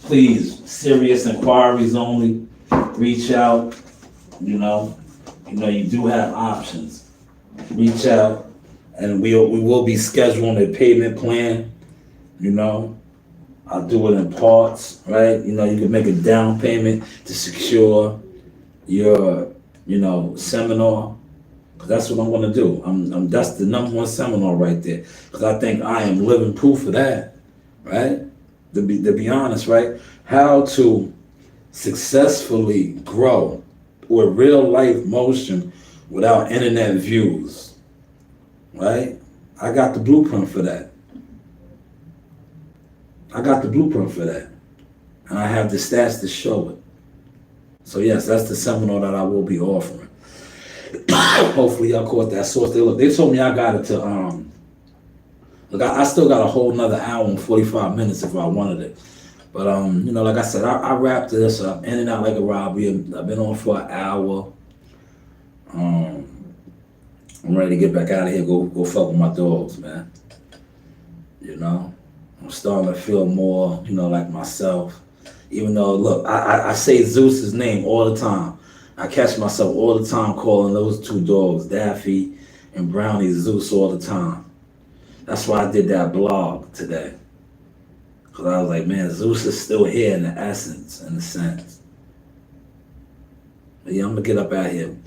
Speaker 1: Please, serious inquiries only. Reach out. You know, you do have options. Reach out, and we will be scheduling a payment plan. You know, I'll do it in parts, right? You can make a down payment to secure your, seminar. Cause that's what I'm gonna do. That's the #1 seminar right there. Cause I think I am living proof of that, right? To be honest, right? How to successfully grow with real life motion without internet views, right? I got the blueprint for that. And I have the stats to show it. So yes, that's the seminar that I will be offering. Hopefully y'all caught that source. They told me I got it to look, I still got a whole nother hour and 45 minutes if I wanted it. But like I said, I wrapped this up in and out like a robbery. I've been on for an hour. I'm ready to get back out of here, go fuck with my dogs, man. I'm starting to feel more, like myself. Even though, look, I say Zeus's name all the time. I catch myself all the time calling those two dogs, Daffy and Brownie, Zeus all the time. That's why I did that blog today. Because I was like, man, Zeus is still here in the essence, in a sense. But yeah, I'm going to get up out here.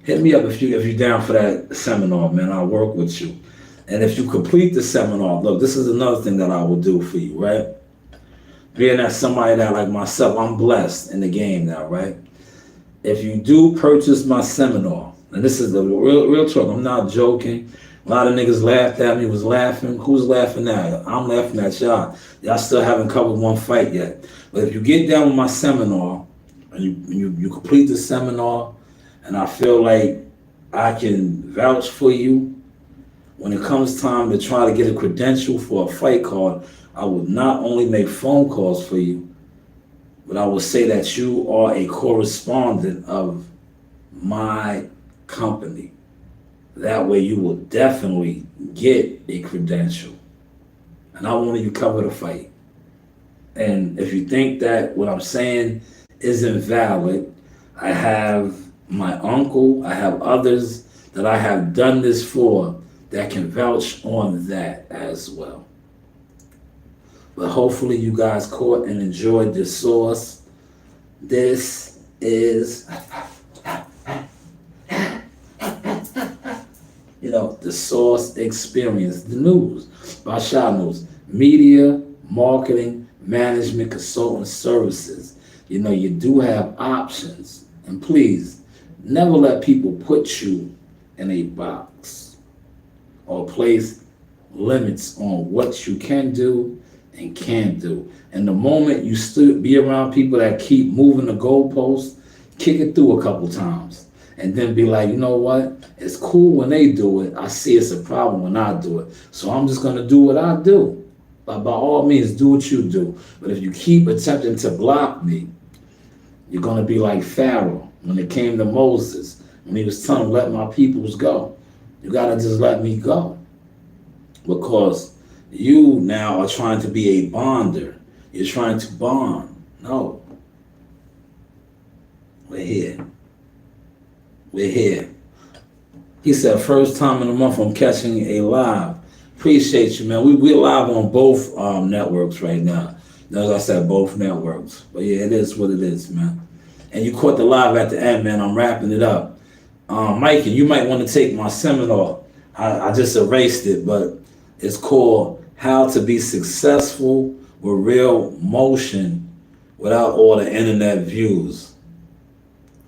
Speaker 1: Hit me up if you're down for that seminar, man. I'll work with you. And if you complete the seminar, look, this is another thing that I will do for you, right? Being that somebody that like myself, I'm blessed in the game now, right? If you do purchase my seminar, and this is the real talk, I'm not joking. A lot of niggas laughed at me, was laughing. Who's laughing now? I'm laughing at y'all. Y'all still haven't covered one fight yet. But if you get down with my seminar, and you complete the seminar, and I feel like I can vouch for you, when it comes time to try to get a credential for a fight card, I will not only make phone calls for you, but I will say that you are a correspondent of my company. That way you will definitely get a credential. And I want you to cover the fight. And if you think that what I'm saying isn't valid, I have my uncle, I have others that I have done this for that can vouch on that as well. But hopefully you guys caught and enjoyed this source. This is, the Source Experience, the news by Shanewz, media, marketing, management, consultant services. You do have options. And please, never let people put you in a box or place limits on what you can do and can't do. And the moment you be around people that keep moving the goalposts, kick it through a couple times. And then be like, you know what? It's cool when they do it. I see it's a problem when I do it. So I'm just going to do what I do. But by all means, do what you do. But if you keep attempting to block me, you're going to be like Pharaoh when it came to Moses, when he was telling him, let my peoples go. You got to just let me go. Because you now are trying to be a bonder. You're trying to bond. No. We're here. He said, first time in a month I'm catching a live. Appreciate you, man. We're live on both networks right now. As I said, both networks. But yeah, it is what it is, man. And you caught the live at the end, man. I'm wrapping it up. Mikey, you might want to take my seminar. I just erased it, but it's called How to Be Successful with Real Motion Without All the Internet Views.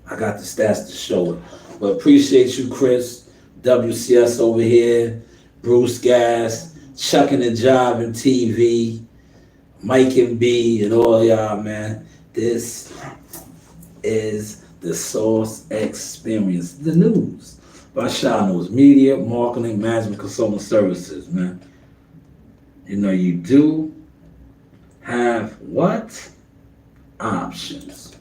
Speaker 1: I got the stats to show it. But appreciate you, Chris, WCS over here, Bruce Gas, Chucking and Jiving TV, Mike and B, and all y'all, man. This is The source experience, the news by Shanewz, media, marketing, management, consulting services, man. You know, you do have what? Options.